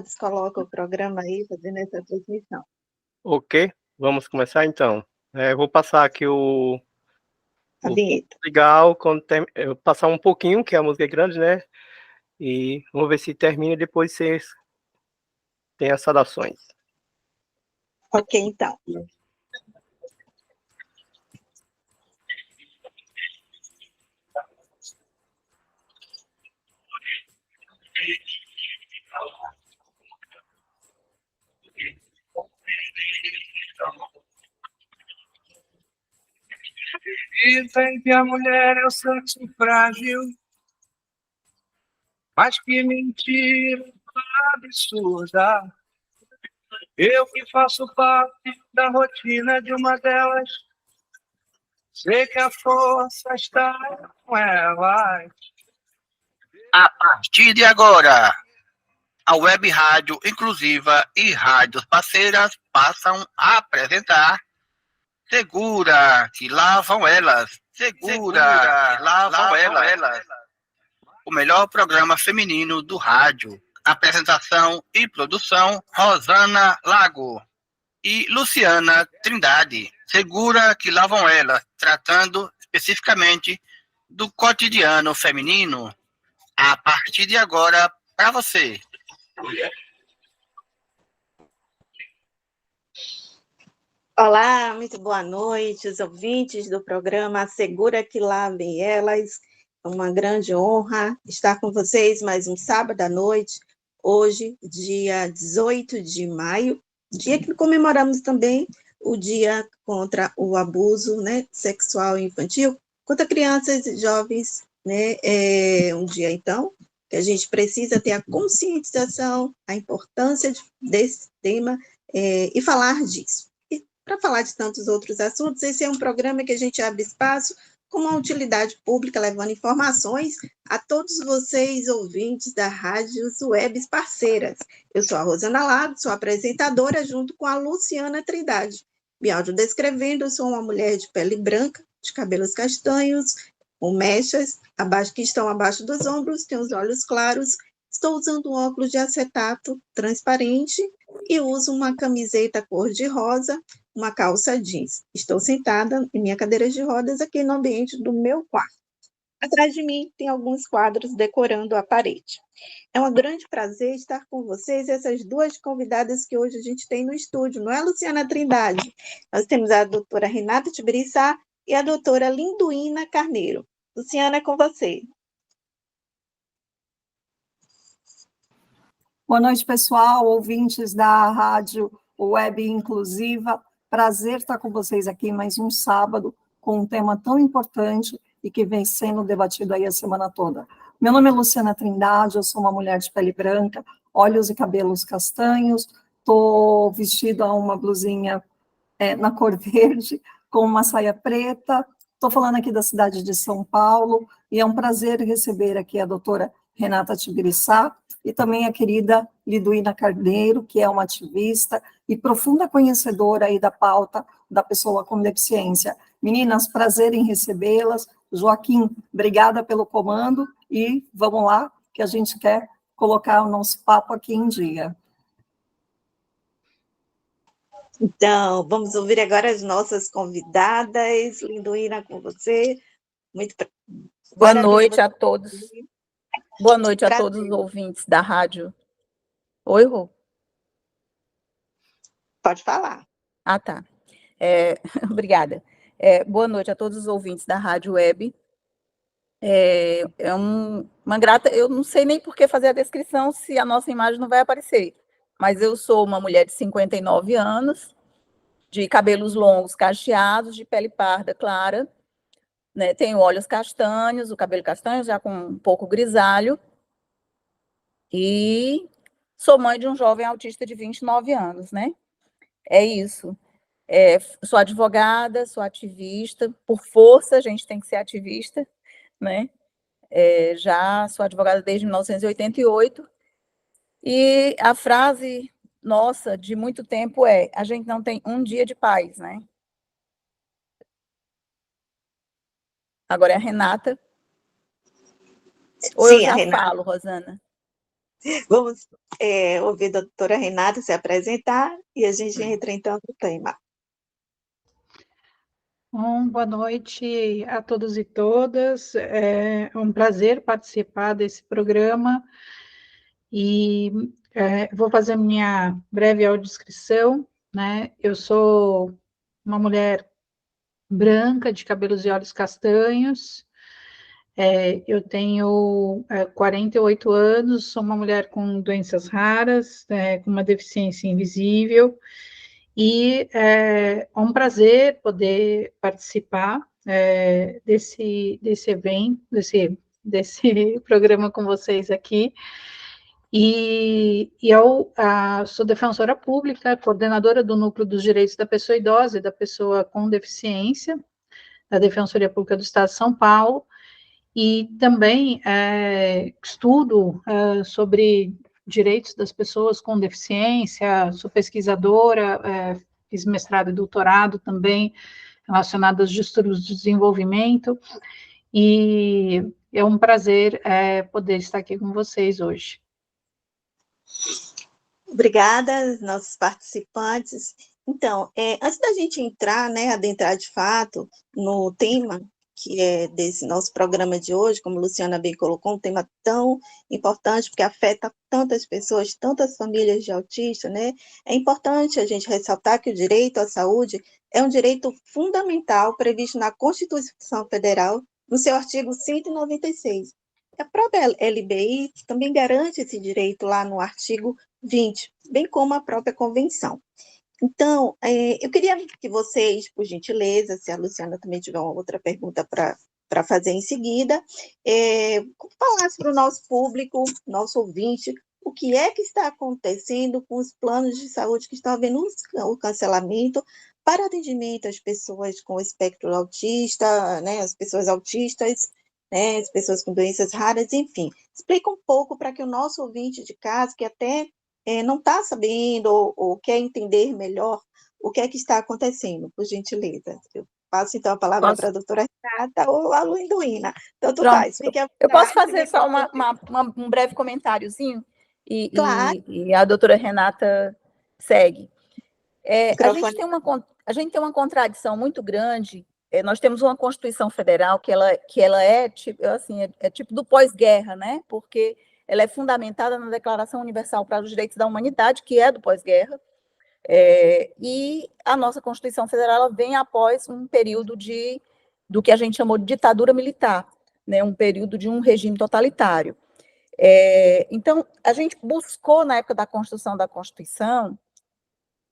Descoloca o programa aí, fazendo essa transmissão. Ok, vamos começar então. Vou passar aqui A vinheta. legal, eu passar um pouquinho, que a música é grande, né? E vamos ver se termina e depois vocês têm as saudações. Ok, então. Dizem que a mulher é o sexo frágil, mas que mentira absurda. Eu que faço parte da rotina de uma delas, sei que a força está com elas. A partir de agora, a Web Rádio Inclusiva e rádios parceiras passam a apresentar Segura, que lá vão elas. Segura, que lá vão elas. O melhor programa feminino do rádio. Apresentação e produção, Rosana Lago e Luciana Trindade. Segura, que lá vão elas, tratando especificamente do cotidiano feminino. A partir de agora, para você. Olá, muito boa noite, os ouvintes do programa Segura que lá vem elas. É uma grande honra estar com vocês mais um sábado à noite, hoje, dia 18 de maio, dia que comemoramos também o dia contra o abuso, né, sexual e infantil contra crianças e jovens, né? É um dia, então, que a gente precisa ter a conscientização, a importância desse tema e falar disso. Para falar de tantos outros assuntos, esse é um programa que a gente abre espaço com uma utilidade pública, levando informações a todos vocês, ouvintes da Rádios Webs parceiras. Eu sou a Rosana Lago, sou apresentadora, junto com a Luciana Trindade. Me audiodescrevendo, eu sou uma mulher de pele branca, de cabelos castanhos, com mechas que estão abaixo dos ombros, tenho os olhos claros, estou usando um óculos de acetato transparente e uso uma camiseta cor-de-rosa, uma calça jeans. Estou sentada em minha cadeira de rodas aqui no ambiente do meu quarto. Atrás de mim tem alguns quadros decorando a parede. É um grande prazer estar com vocês e essas duas convidadas que hoje a gente tem no estúdio, não é, Luciana Trindade? Nós temos a doutora Renata Tibiriçá e a doutora Linduína Carneiro. Luciana, é com você. Boa noite, pessoal, ouvintes da Rádio Web Inclusiva. Prazer estar com vocês aqui mais um sábado com um tema tão importante e que vem sendo debatido aí a semana toda. Meu nome é Luciana Trindade, eu sou uma mulher de pele branca, olhos e cabelos castanhos, estou vestida uma blusinha na cor verde, com uma saia preta. Estou falando aqui da cidade de São Paulo e é um prazer receber aqui a doutora Renata Tibiriçá, e também a querida Liduína Carneiro, que é uma ativista e profunda conhecedora aí da pauta da pessoa com deficiência. Meninas, prazer em recebê-las. Joaquim, obrigada pelo comando e vamos lá, que a gente quer colocar o nosso papo aqui em dia. Então, vamos ouvir agora as nossas convidadas. Linduína, com você. Boa noite a todos. Boa noite a todos os ouvintes da rádio. Oi, Rô. Pode falar. Ah, tá. Obrigada. Boa noite a todos os ouvintes da Rádio Web. Uma grata, eu não sei nem por que fazer a descrição se a nossa imagem não vai aparecer, mas eu sou uma mulher de 59 anos, de cabelos longos cacheados, de pele parda clara, né, tenho olhos castanhos, o cabelo castanho já com um pouco grisalho, e sou mãe de um jovem autista de 29 anos, né? É isso. Sou advogada, sou ativista, por força a gente tem que ser ativista, né? Já sou advogada desde 1988, e a frase nossa de muito tempo é: a gente não tem um dia de paz, né? Agora é a Renata. Ou Sim, eu já Renata. falo, Rosana? Vamos ouvir a doutora Renata se apresentar e a gente entra então no tema. Bom, boa noite a todos e todas. É um prazer participar desse programa e vou fazer minha breve audiodescrição, né? Eu sou uma mulher branca, de cabelos e olhos castanhos. Eu tenho 48 anos, sou uma mulher com doenças raras, com uma deficiência invisível, e é um prazer poder participar desse evento, desse programa com vocês aqui. E eu sou defensora pública, coordenadora do Núcleo dos Direitos da Pessoa Idosa e da Pessoa com Deficiência, da Defensoria Pública do Estado de São Paulo, e também estudo sobre direitos das pessoas com deficiência, sou pesquisadora, fiz mestrado e doutorado também relacionado aos distúrbios de desenvolvimento, e é um prazer poder estar aqui com vocês hoje. Obrigada, nossos participantes. Então, antes da gente entrar, adentrar de fato no tema que é desse nosso programa de hoje, como a Luciana bem colocou, um tema tão importante, porque afeta tantas pessoas, tantas famílias de autistas, né? É importante a gente ressaltar que o direito à saúde é um direito fundamental previsto na Constituição Federal, no seu artigo 196. A própria LBI também garante esse direito lá no artigo 20, bem como a própria convenção. Então, eu queria que vocês, por gentileza, se a Luciana também tiver uma outra pergunta para fazer em seguida, falasse para o nosso público, nosso ouvinte, o que é que está acontecendo com os planos de saúde que estão havendo o cancelamento para atendimento às pessoas com espectro autista, né, as pessoas autistas, né, as pessoas com doenças raras, enfim. Explica um pouco para que o nosso ouvinte de casa, que até não está sabendo ou quer entender melhor o que é que está acontecendo, por gentileza. Eu passo, então, a palavra para a doutora Renata ou a Luinduína. Tanto faz. Fique à vontade. Eu posso fazer só um breve comentáriozinho? Claro. E a doutora Renata segue. A gente tem uma contradição muito grande. Nós temos uma Constituição Federal que ela é tipo, assim, tipo do pós-guerra, né? Porque ela é fundamentada na Declaração Universal para os Direitos da Humanidade, que é do pós-guerra, e a nossa Constituição Federal ela vem após um período do que a gente chamou de ditadura militar, né? Um período de um regime totalitário. Então, a gente buscou, na época da construção da Constituição,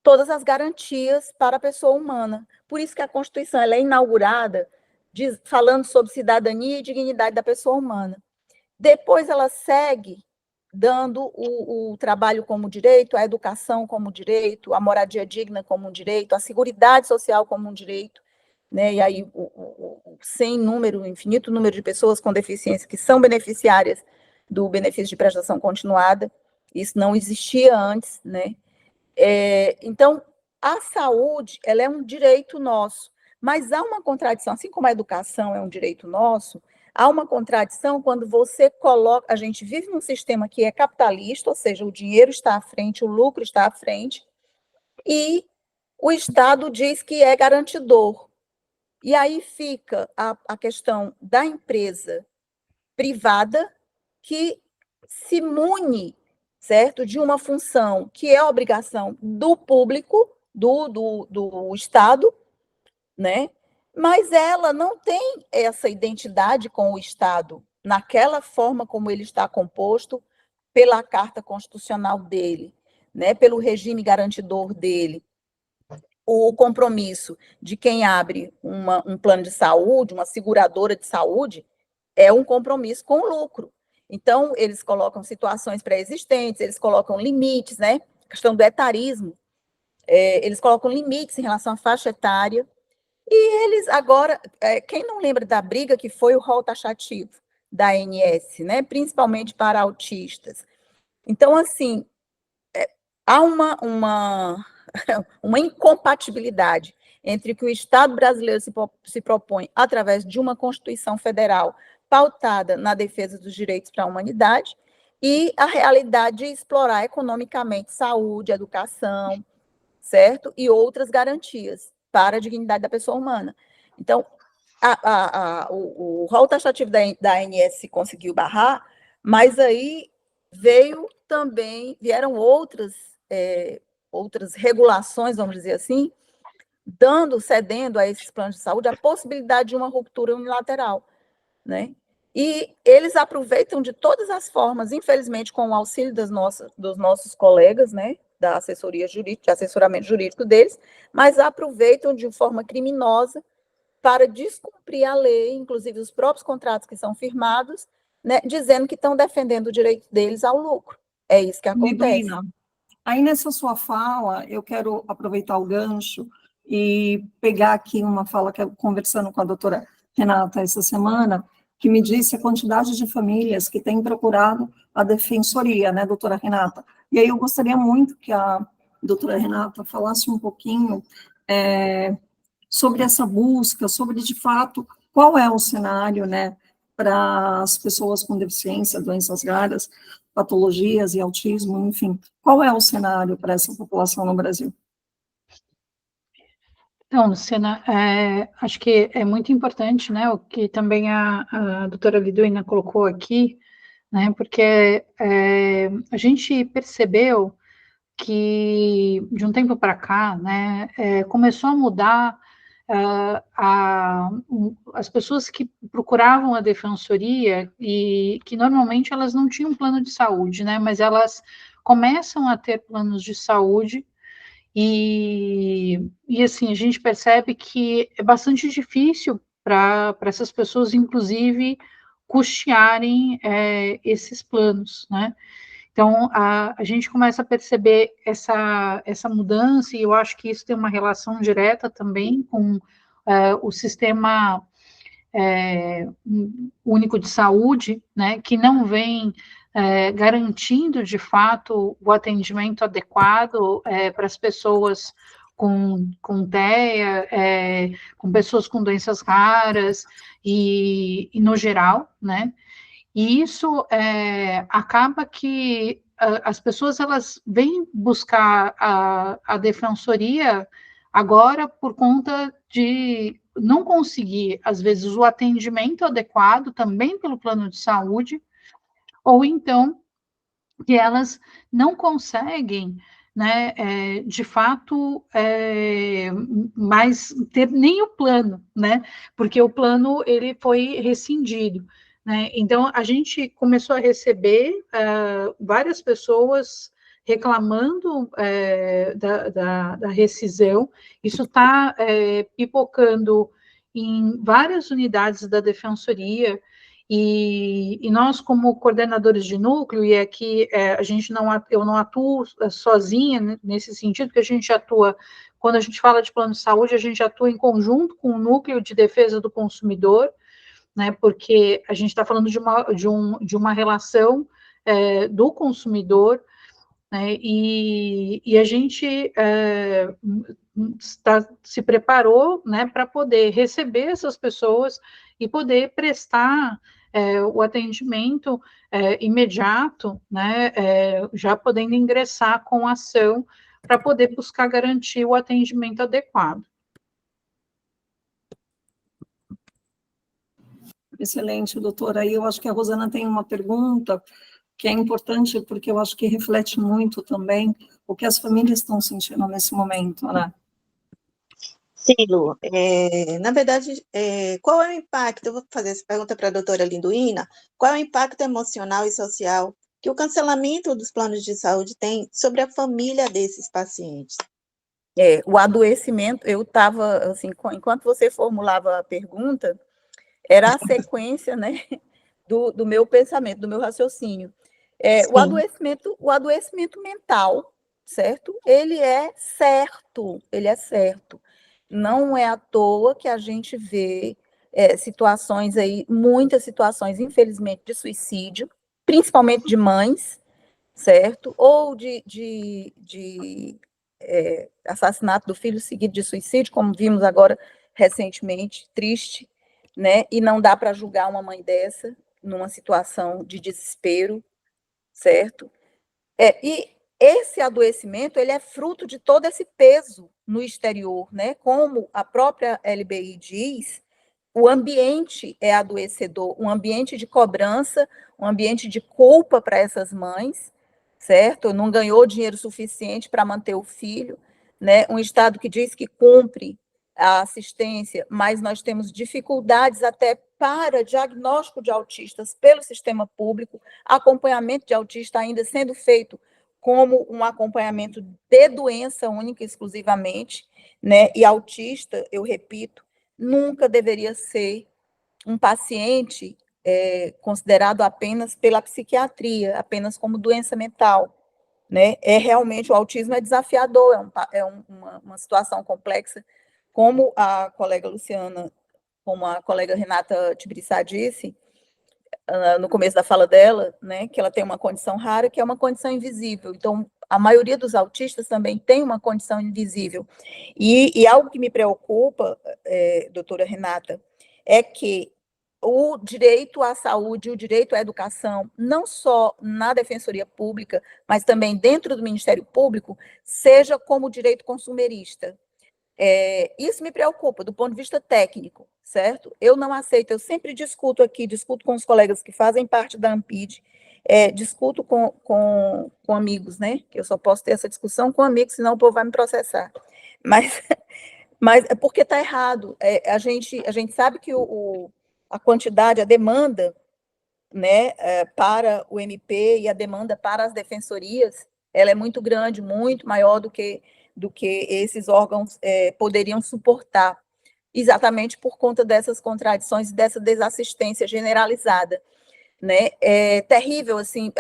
todas as garantias para a pessoa humana. Por isso que a Constituição ela é inaugurada falando sobre cidadania e dignidade da pessoa humana. Depois ela segue dando o trabalho como direito, a educação como direito, a moradia digna como um direito, a seguridade social como um direito, né? E aí o infinito número de pessoas com deficiência que são beneficiárias do benefício de prestação continuada, isso não existia antes, né? Então, a saúde, ela é um direito nosso, mas há uma contradição, assim como a educação é um direito nosso, há uma contradição quando você coloca, a gente vive num sistema que é capitalista, ou seja, o dinheiro está à frente, o lucro está à frente, e o Estado diz que é garantidor. E aí fica a questão da empresa privada que se mune, certo, de uma função que é obrigação do público, do Estado, né? Mas ela não tem essa identidade com o Estado, naquela forma como ele está composto pela Carta Constitucional dele, né? Pelo regime garantidor dele. O compromisso de quem abre um plano de saúde, uma seguradora de saúde, é um compromisso com o lucro. Então, eles colocam situações pré-existentes, eles colocam limites, né? A questão do etarismo, eles colocam limites em relação à faixa etária, e eles agora, quem não lembra da briga que foi o rol taxativo da ANS, né? Principalmente para autistas. Então, assim, há uma incompatibilidade entre o que o Estado brasileiro se propõe através de uma Constituição Federal pautada na defesa dos direitos para a humanidade e a realidade de explorar economicamente saúde, educação, certo? E outras garantias para a dignidade da pessoa humana. Então, o rol taxativo da ANS conseguiu barrar, mas aí vieram outras regulações, vamos dizer assim, cedendo a esses planos de saúde a possibilidade de uma ruptura unilateral, né? E eles aproveitam de todas as formas, infelizmente, com o auxílio dos nossos colegas, né, da assessoria jurídica, de assessoramento jurídico deles, mas aproveitam de forma criminosa para descumprir a lei, inclusive os próprios contratos que são firmados, né, dizendo que estão defendendo o direito deles ao lucro. É isso que acontece. Liduína, aí nessa sua fala, eu quero aproveitar o gancho e pegar aqui uma fala que eu conversando com a doutora Renata essa semana, que me disse a quantidade de famílias que têm procurado a defensoria, né, doutora Renata? E aí eu gostaria muito que a doutora Renata falasse um pouquinho sobre essa busca, sobre, de fato, qual é o cenário, né, para as pessoas com deficiência, doenças raras, patologias e autismo, enfim, qual é o cenário para essa população no Brasil? Então, Luciana, acho que é muito importante, né, o que também a doutora Liduína colocou aqui, né, porque a gente percebeu que, de um tempo para cá, né, começou a mudar as pessoas que procuravam a defensoria e que normalmente elas não tinham plano de saúde, né, mas elas começam a ter planos de saúde. E assim, a gente percebe que é bastante difícil para essas pessoas, inclusive, custearem esses planos, né? Então, a gente começa a perceber essa mudança, e eu acho que isso tem uma relação direta também com o sistema único de saúde, né, que não vem garantindo, de fato, o atendimento adequado para as pessoas com TEA, com pessoas com doenças raras e no geral, né, e isso acaba que as pessoas elas vêm buscar a defensoria agora por conta de não conseguir, às vezes, o atendimento adequado também pelo plano de saúde, ou então que elas não conseguem, né, de fato, mais ter nem o plano, né, porque o plano ele foi rescindido, né, então a gente começou a receber várias pessoas reclamando da rescisão, isso está pipocando em várias unidades da defensoria, e nós, como coordenadores de núcleo, e aqui eu não atuo sozinha nesse sentido, porque a gente atua, quando a gente fala de plano de saúde, a gente atua em conjunto com o núcleo de defesa do consumidor, né, porque a gente está falando de uma relação do consumidor, né, e a gente se preparou, né, para poder receber essas pessoas e poder prestar o atendimento imediato, né, já podendo ingressar com ação para poder buscar garantir o atendimento adequado. Excelente, doutora. Aí eu acho que a Rosana tem uma pergunta que é importante, porque eu acho que reflete muito também o que as famílias estão sentindo nesse momento, né? Sim, Lu. Na verdade, qual é o impacto? Eu vou fazer essa pergunta para a doutora Liduína. Qual é o impacto emocional e social que o cancelamento dos planos de saúde tem sobre a família desses pacientes? O adoecimento, eu estava, assim, enquanto você formulava a pergunta, era a sequência, né, do meu pensamento, do meu raciocínio. O adoecimento mental, certo? Ele é certo. Não é à toa que a gente vê situações aí, muitas situações, infelizmente, de suicídio, principalmente de mães, certo? Ou de assassinato do filho seguido de suicídio, como vimos agora recentemente, triste, né? E não dá para julgar uma mãe dessa numa situação de desespero, certo? E esse adoecimento, ele é fruto de todo esse peso no exterior, né? Como a própria LBI diz, o ambiente é adoecedor, um ambiente de cobrança, um ambiente de culpa para essas mães, certo? Não ganhou dinheiro suficiente para manter o filho, né? Um Estado que diz que cumpre a assistência, mas nós temos dificuldades até para diagnóstico de autistas pelo sistema público, acompanhamento de autista ainda sendo feito como um acompanhamento de doença única exclusivamente, né? E autista, eu repito, nunca deveria ser um paciente considerado apenas pela psiquiatria, apenas como doença mental, né? Realmente, o autismo é desafiador, uma situação complexa, como a colega Luciana, como a colega Renata Tibiriçá disse, no começo da fala dela, né, que ela tem uma condição rara, que é uma condição invisível. Então, a maioria dos autistas também tem uma condição invisível. E algo que me preocupa, doutora Renata, é que o direito à saúde, o direito à educação, não só na Defensoria Pública, mas também dentro do Ministério Público, seja como direito consumerista. Isso me preocupa do ponto de vista técnico, certo? Eu não aceito, eu sempre discuto aqui, discuto com os colegas que fazem parte da ANPID, discuto com amigos, né? Que eu só posso ter essa discussão com amigos, senão o povo vai me processar. Mas é porque está errado. A gente sabe que a quantidade, a demanda, né, para o MP e a demanda para as defensorias, ela é muito grande, muito maior do que esses órgãos poderiam suportar, exatamente por conta dessas contradições e dessa desassistência generalizada, né? É terrível, assim,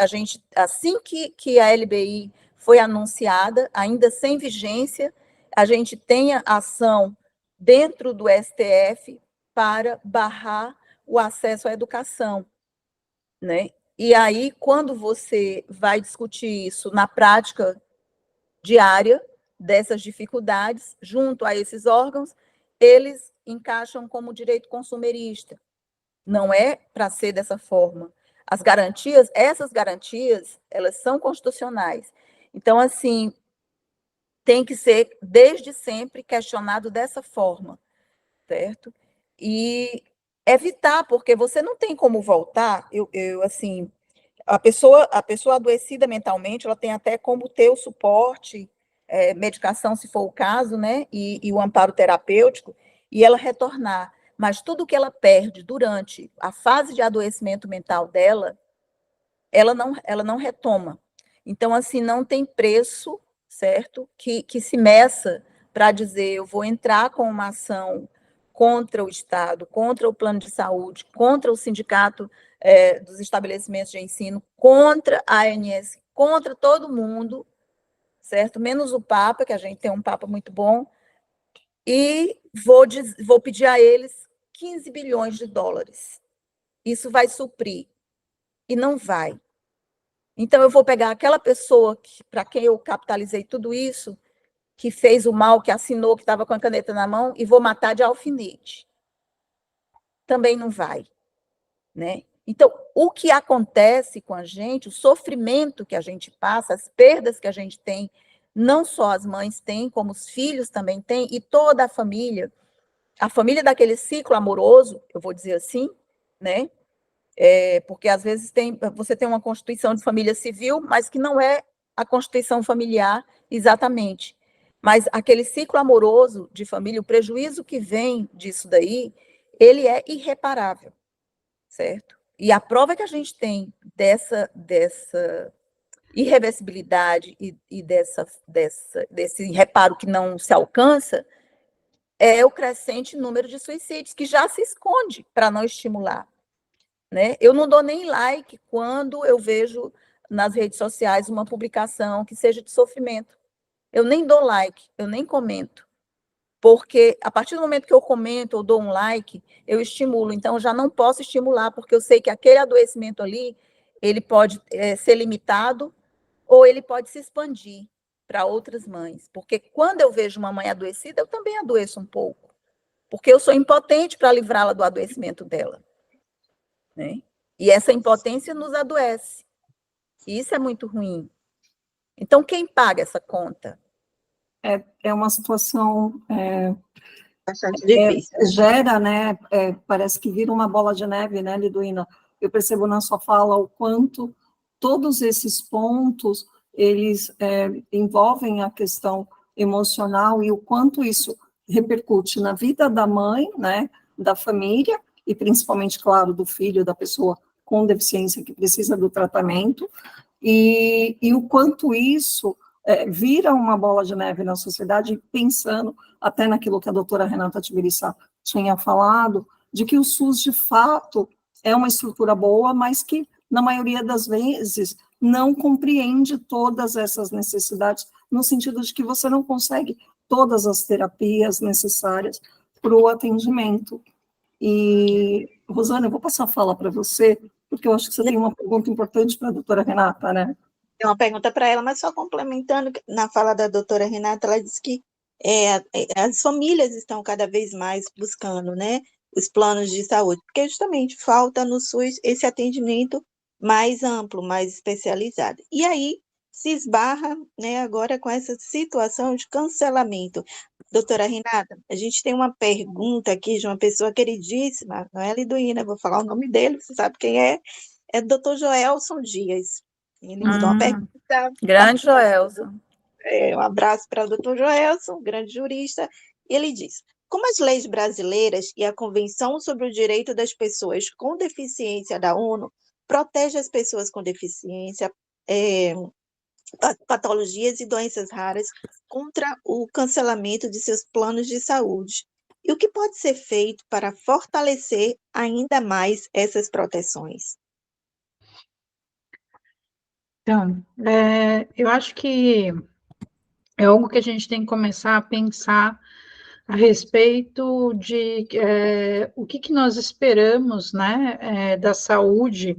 assim que a LBI foi anunciada, ainda sem vigência, a gente tenha ação dentro do STF para barrar o acesso à educação, né? E aí, quando você vai discutir isso na prática diária dessas dificuldades, junto a esses órgãos, eles encaixam como direito consumerista. Não é para ser dessa forma. Essas garantias, elas são constitucionais. Então, assim, tem que ser, desde sempre, questionado dessa forma, certo? E evitar, porque você não tem como voltar, assim, a pessoa adoecida mentalmente, ela tem até como ter o suporte, medicação, se for o caso, né, e o amparo terapêutico, e ela retornar. Mas tudo que ela perde durante a fase de adoecimento mental dela, ela não retoma. Então, assim, não tem preço, certo, que se meça para dizer, eu vou entrar com uma ação contra o Estado, contra o plano de saúde, contra o sindicato dos estabelecimentos de ensino, contra a ANS, contra todo mundo, certo? Menos o Papa, que a gente tem um Papa muito bom, e vou pedir a eles 15 bilhões de dólares. Isso vai suprir. E não vai. Então, eu vou pegar aquela pessoa para quem eu capitalizei tudo isso, que fez o mal, que assinou, que estava com a caneta na mão, e vou matar de alfinete. Também não vai, né? Então, o que acontece com a gente, o sofrimento que a gente passa, as perdas que a gente tem, não só as mães têm, como os filhos também têm, e toda a família daquele ciclo amoroso, eu vou dizer assim, né? Porque às vezes você tem uma constituição de família civil, mas que não é a constituição familiar exatamente. Mas aquele ciclo amoroso de família, o prejuízo que vem disso daí, ele é irreparável, certo? E a prova que a gente tem dessa irreversibilidade e desse reparo que não se alcança é o crescente número de suicídios, que já se esconde para não estimular. Né? Eu não dou nem like quando eu vejo nas redes sociais uma publicação que seja de sofrimento. Eu nem dou like, eu nem comento. Porque a partir do momento que eu comento ou dou um like, eu estimulo. Então, eu já não posso estimular, porque eu sei que aquele adoecimento ali, ele pode ser limitado ou ele pode se expandir para outras mães. Porque quando eu vejo uma mãe adoecida, eu também adoeço um pouco. Porque eu sou impotente para livrá-la do adoecimento dela. Né? E essa impotência nos adoece. E isso é muito ruim. Então, quem paga essa conta? É uma situação Bastante difícil. gera, né? Parece que vira uma bola de neve, né, Liduína? Eu percebo na sua fala o quanto todos esses pontos eles envolvem a questão emocional e o quanto isso repercute na vida da mãe, né, da família e principalmente, claro, do filho, da pessoa com deficiência que precisa do tratamento e o quanto isso vira uma bola de neve na sociedade, pensando até naquilo que a doutora Renata Tibiriçá tinha falado, de que o SUS, de fato, é uma estrutura boa, mas que, na maioria das vezes, não compreende todas essas necessidades, no sentido de que você não consegue todas as terapias necessárias para o atendimento. E, Rosana, eu vou passar a fala para você, porque eu acho que você tem uma pergunta importante para a doutora Renata, né? Tem uma pergunta para ela, mas só complementando, na fala da doutora Renata, ela disse que as famílias estão cada vez mais buscando, né, os planos de saúde, porque justamente falta no SUS esse atendimento mais amplo, mais especializado. E aí se esbarra, né, agora com essa situação de cancelamento. Doutora Renata, a gente tem uma pergunta aqui de uma pessoa queridíssima, não é Liduína, vou falar o nome dele, você sabe quem é o doutor Joelson Dias. Ele mandou uma pergunta. Grande Joelson. Um abraço para o doutor Joelson, grande jurista. Ele diz: como as leis brasileiras e a Convenção sobre o Direito das Pessoas com Deficiência da ONU protege as pessoas com deficiência, patologias e doenças raras contra o cancelamento de seus planos de saúde? E o que pode ser feito para fortalecer ainda mais essas proteções? Então, eu acho que é algo que a gente tem que começar a pensar a respeito de o que nós esperamos, né, da saúde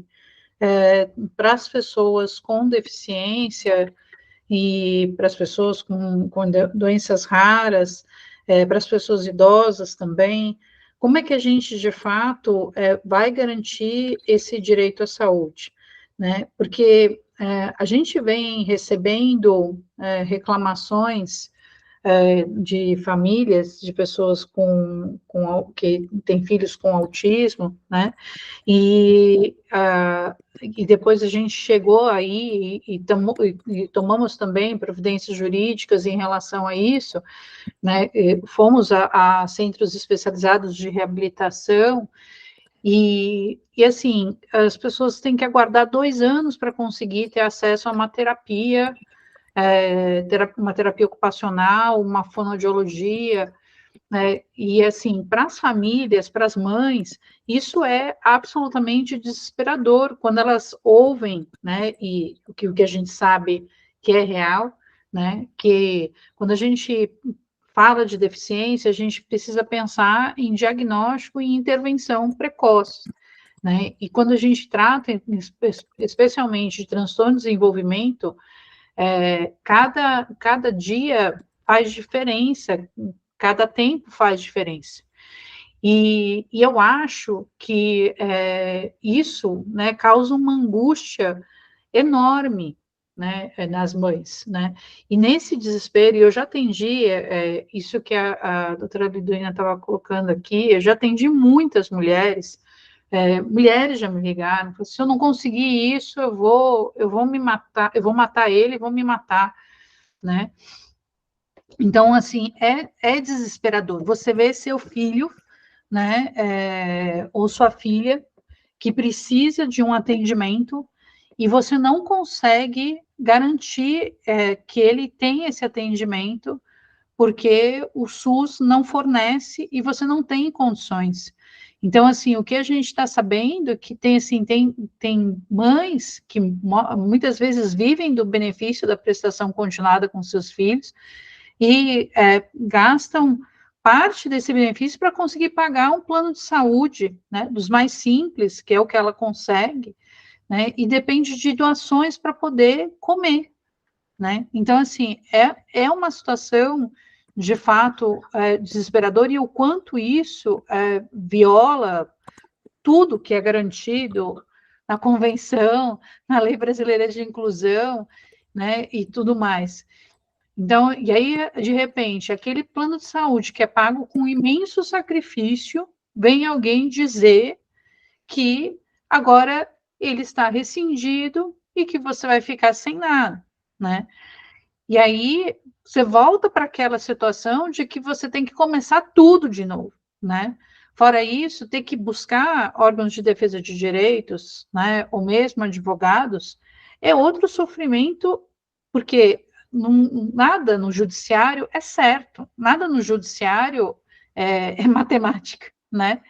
para as pessoas com deficiência e para as pessoas com doenças raras, para as pessoas idosas também. Como é que a gente, de fato, vai garantir esse direito à saúde, né? Porque a gente vem recebendo reclamações de famílias, de pessoas que têm filhos com autismo, né? E depois a gente chegou aí e tomamos também providências jurídicas em relação a isso, né? Fomos a centros especializados de reabilitação e assim, as pessoas têm que aguardar 2 anos para conseguir ter acesso a uma terapia, uma terapia ocupacional, uma fonoaudiologia, né? E assim, para as famílias, para as mães, isso é absolutamente desesperador quando elas ouvem, né? E o que a gente sabe que é real, né? Que quando a gente fala de deficiência, a gente precisa pensar em diagnóstico e intervenção precoce, né? E quando a gente trata, especialmente de transtorno de desenvolvimento, cada dia faz diferença, cada tempo faz diferença. E eu acho que isso, né, causa uma angústia enorme, né, nas mães, né? E nesse desespero, eu já atendi isso que a doutora Liduína estava colocando aqui, eu já atendi muitas mulheres, mulheres já me ligaram, falaram, se eu não conseguir isso, eu vou me matar, eu vou matar ele, vou me matar, né? Então, assim, é desesperador. Você vê seu filho, né, ou sua filha, que precisa de um atendimento e você não consegue garantir que ele tenha esse atendimento porque o SUS não fornece e você não tem condições. Então, assim, o que a gente está sabendo é que tem mães que muitas vezes vivem do benefício da prestação continuada com seus filhos e gastam parte desse benefício para conseguir pagar um plano de saúde, né, dos mais simples, que é o que ela consegue, né, e depende de doações para poder comer, né? Então, assim, é uma situação, de fato, desesperadora, e o quanto isso viola tudo que é garantido na convenção, na Lei Brasileira de Inclusão, né, e tudo mais. Então, e aí, de repente, aquele plano de saúde que é pago com imenso sacrifício, vem alguém dizer que agora ele está rescindido e que você vai ficar sem nada, né? E aí você volta para aquela situação de que você tem que começar tudo de novo, né? Fora isso, ter que buscar órgãos de defesa de direitos, né, ou mesmo advogados, é outro sofrimento, porque nada no judiciário é certo, nada no judiciário é matemática, né?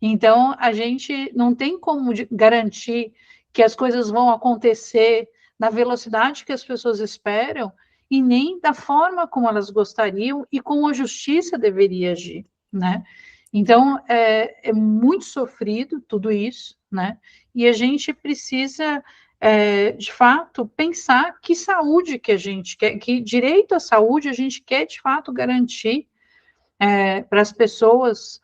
Então, a gente não tem como garantir que as coisas vão acontecer na velocidade que as pessoas esperam e nem da forma como elas gostariam e como a justiça deveria agir, né? Então, é muito sofrido tudo isso, né? E a gente precisa, de fato, pensar que saúde que a gente quer, que direito à saúde a gente quer, de fato, garantir para as pessoas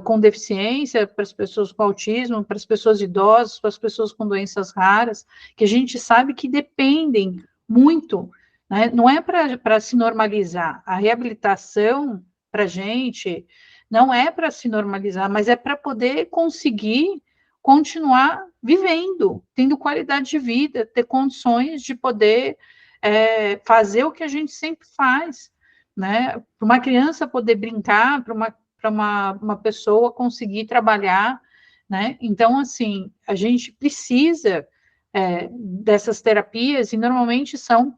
com deficiência, para as pessoas com autismo, para as pessoas idosas, para as pessoas com doenças raras, que a gente sabe que dependem muito, né? Não é para se normalizar. A reabilitação, para a gente, não é para se normalizar, mas é para poder conseguir continuar vivendo, tendo qualidade de vida, ter condições de poder fazer o que a gente sempre faz, né? Para uma criança poder brincar, para uma pessoa conseguir trabalhar, né? Então, assim, a gente precisa dessas terapias, e normalmente são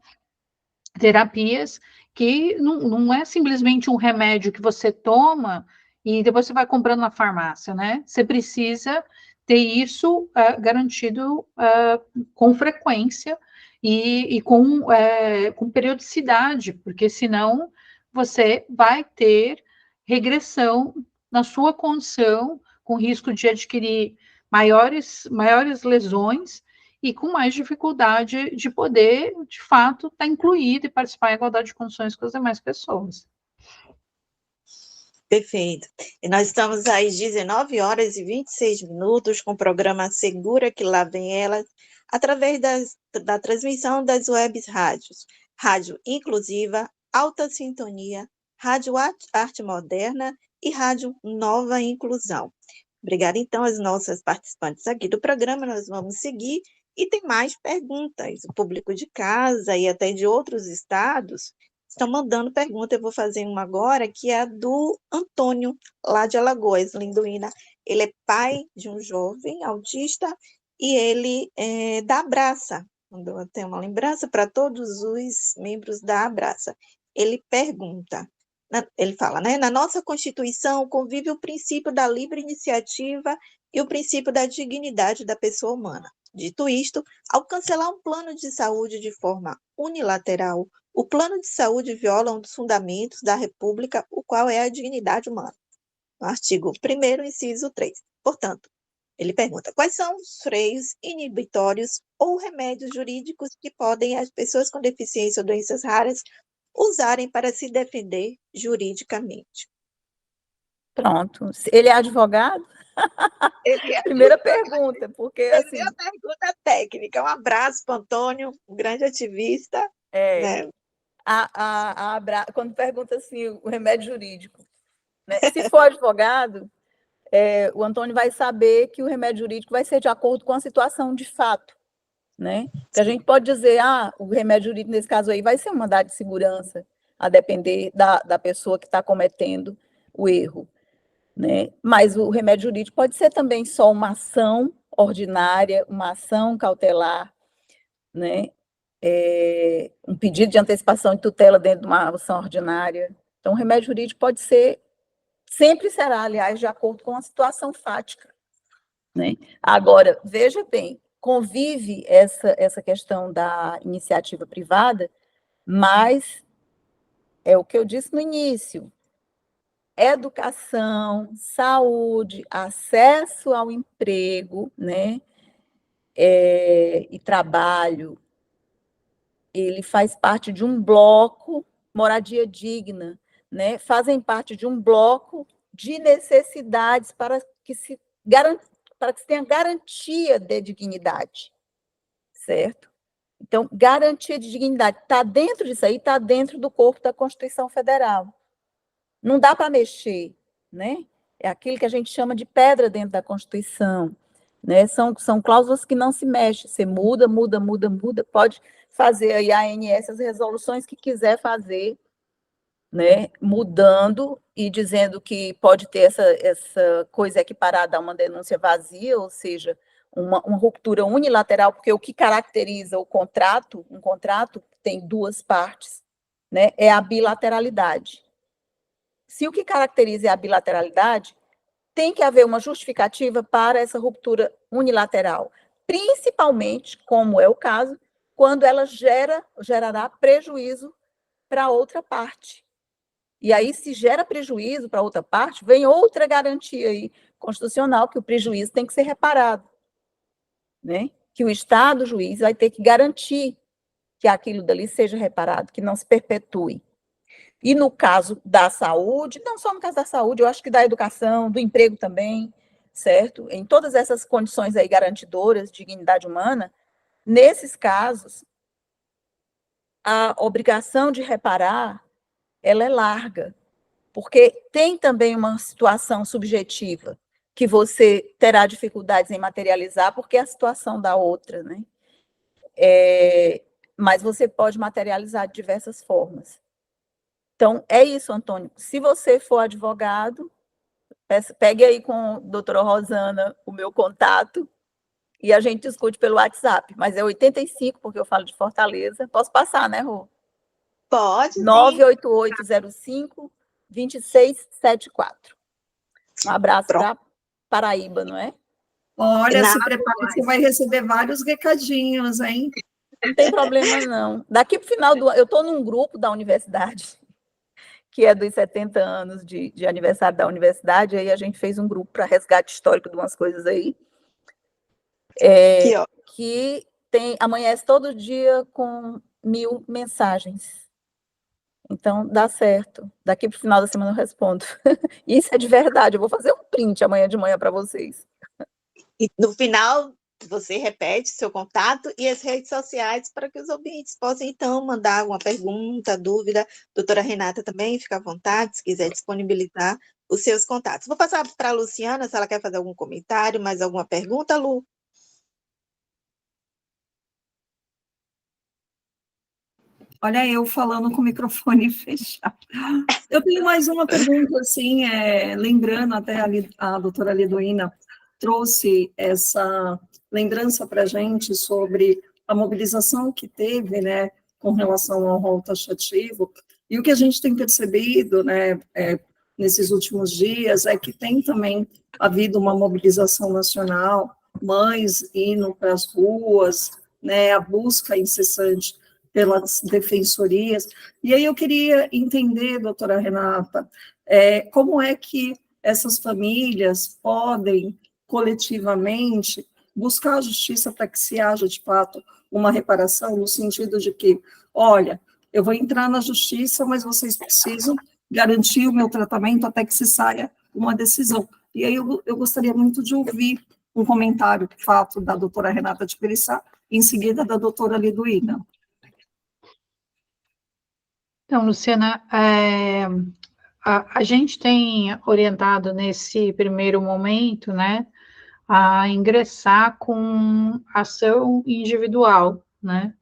terapias que não é simplesmente um remédio que você toma e depois você vai comprando na farmácia, né? Você precisa ter isso garantido com frequência e com periodicidade, porque senão você vai ter regressão na sua condição, com risco de adquirir maiores lesões e com mais dificuldade de poder, de fato, estar incluído e participar em igualdade de condições com as demais pessoas. Perfeito. E nós estamos às 19 horas e 26 minutos com o programa Segura que Lá Vem Ela, através da transmissão das webs rádios. Rádio Inclusiva, Alta Sintonia, Rádio Arte Moderna e Rádio Nova Inclusão. Obrigada, então, às nossas participantes aqui do programa. Nós vamos seguir e tem mais perguntas. O público de casa e até de outros estados estão mandando pergunta. Eu vou fazer uma agora, que é a do Antônio, lá de Alagoas, Linduína. Ele é pai de um jovem autista e ele da Abraça. Mandou até uma lembrança para todos os membros da Abraça. Ele pergunta, ele fala, né? Na nossa Constituição convive o princípio da livre iniciativa e o princípio da dignidade da pessoa humana. Dito isto, ao cancelar um plano de saúde de forma unilateral, o plano de saúde viola um dos fundamentos da República, o qual é a dignidade humana. No artigo 1º, inciso 3. Portanto, ele pergunta, quais são os freios inibitórios ou remédios jurídicos que podem as pessoas com deficiência ou doenças raras usarem para se defender juridicamente? Pronto. Ele é advogado? Primeira pergunta, porque assim... Primeira pergunta técnica. Um abraço para o Antônio, um grande ativista. Né? Quando pergunta assim, o remédio jurídico, né? Se for advogado, o Antônio vai saber que o remédio jurídico vai ser de acordo com a situação de fato, né? Que a gente pode dizer, o remédio jurídico, nesse caso aí, vai ser um mandado de segurança, a depender da pessoa que está cometendo o erro, né? Mas o remédio jurídico pode ser também só uma ação ordinária, uma ação cautelar, né? Um pedido de antecipação de tutela dentro de uma ação ordinária. Então, o remédio jurídico pode ser, sempre será, aliás, de acordo com a situação fática, né? Agora, veja bem, convive essa questão da iniciativa privada, mas é o que eu disse no início, educação, saúde, acesso ao emprego, né, e trabalho, ele faz parte de um bloco, moradia digna, né, fazem parte de um bloco de necessidades para que se para que se tenha garantia de dignidade, certo? Então, garantia de dignidade está dentro disso aí, está dentro do corpo da Constituição Federal. Não dá para mexer, né? É aquilo que a gente chama de pedra dentro da Constituição, né? São cláusulas que não se mexem. Você muda, pode fazer aí a ANS as resoluções que quiser fazer, né? Mudando e dizendo que pode ter essa coisa equiparada a uma denúncia vazia, ou seja, uma ruptura unilateral, porque o que caracteriza um contrato tem duas partes, né? É a bilateralidade. Se o que caracteriza é a bilateralidade, tem que haver uma justificativa para essa ruptura unilateral, principalmente, como é o caso, quando ela gerará prejuízo para outra parte. E aí, se gera prejuízo para outra parte, vem outra garantia aí constitucional, que o prejuízo tem que ser reparado, né? Que o Estado, o juiz, vai ter que garantir que aquilo dali seja reparado, que não se perpetue. E no caso da saúde, não só no caso da saúde, eu acho que da educação, do emprego também, certo? Em todas essas condições aí garantidoras de dignidade humana, nesses casos, a obrigação de reparar, ela é larga, porque tem também uma situação subjetiva que você terá dificuldades em materializar, porque é a situação da outra, né? Mas você pode materializar de diversas formas. Então, é isso, Antônio. Se você for advogado, pegue aí com a doutora Rosana o meu contato e a gente discute pelo WhatsApp. Mas é 85, porque eu falo de Fortaleza. Posso passar, né, Rô? Pode, sim. 98805-2674. Um abraço para Paraíba, não é? Olha, se prepare, você vai receber vários recadinhos, hein? Não tem problema, não. Daqui para o final do ano, eu estou num grupo da universidade, que é dos 70 anos de aniversário da universidade, aí a gente fez um grupo para resgate histórico de umas coisas aí, que amanhece todo dia com 1000 mensagens. Então, dá certo. Daqui para o final da semana eu respondo. Isso é de verdade, eu vou fazer um print amanhã de manhã para vocês. E no final, você repete seu contato e as redes sociais para que os ouvintes possam, então, mandar alguma pergunta, dúvida. Doutora Renata também, fica à vontade, se quiser disponibilizar os seus contatos. Vou passar para a Luciana, se ela quer fazer algum comentário, mais alguma pergunta, Lu? Olha, eu falando com o microfone fechado. Eu tenho mais uma pergunta, assim, lembrando, até a doutora Lidoína trouxe essa lembrança para a gente sobre a mobilização que teve, né, com relação ao rol taxativo, e o que a gente tem percebido, né, nesses últimos dias, é que tem também havido uma mobilização nacional, mães indo para as ruas, né, a busca incessante pelas defensorias. E aí eu queria entender, doutora Renata, como é que essas famílias podem, coletivamente, buscar a justiça para que se haja, de fato, uma reparação, no sentido de que, olha, eu vou entrar na justiça, mas vocês precisam garantir o meu tratamento até que se saia uma decisão. E aí eu gostaria muito de ouvir um comentário, de fato, da doutora Renata de Perissá, em seguida da doutora Lidoína. Então, Luciana, a gente tem orientado nesse primeiro momento, né, a ingressar com ação individual, né,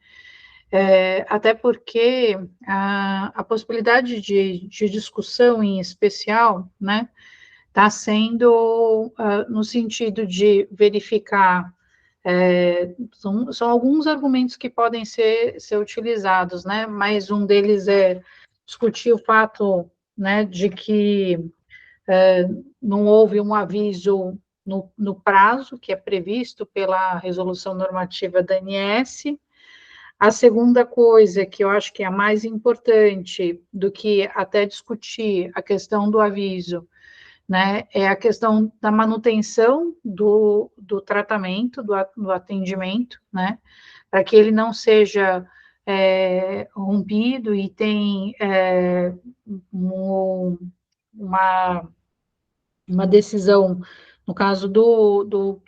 até porque a possibilidade de discussão em especial, né, está sendo no sentido de verificar, são alguns argumentos que podem ser utilizados, né, mas um deles é discutir o fato, né, de que não houve um aviso no prazo que é previsto pela resolução normativa da ANS. A segunda coisa, que eu acho que é a mais importante do que até discutir a questão do aviso, né, é a questão da manutenção do tratamento, do atendimento, né, para que ele não seja rompido e tem uma decisão no caso do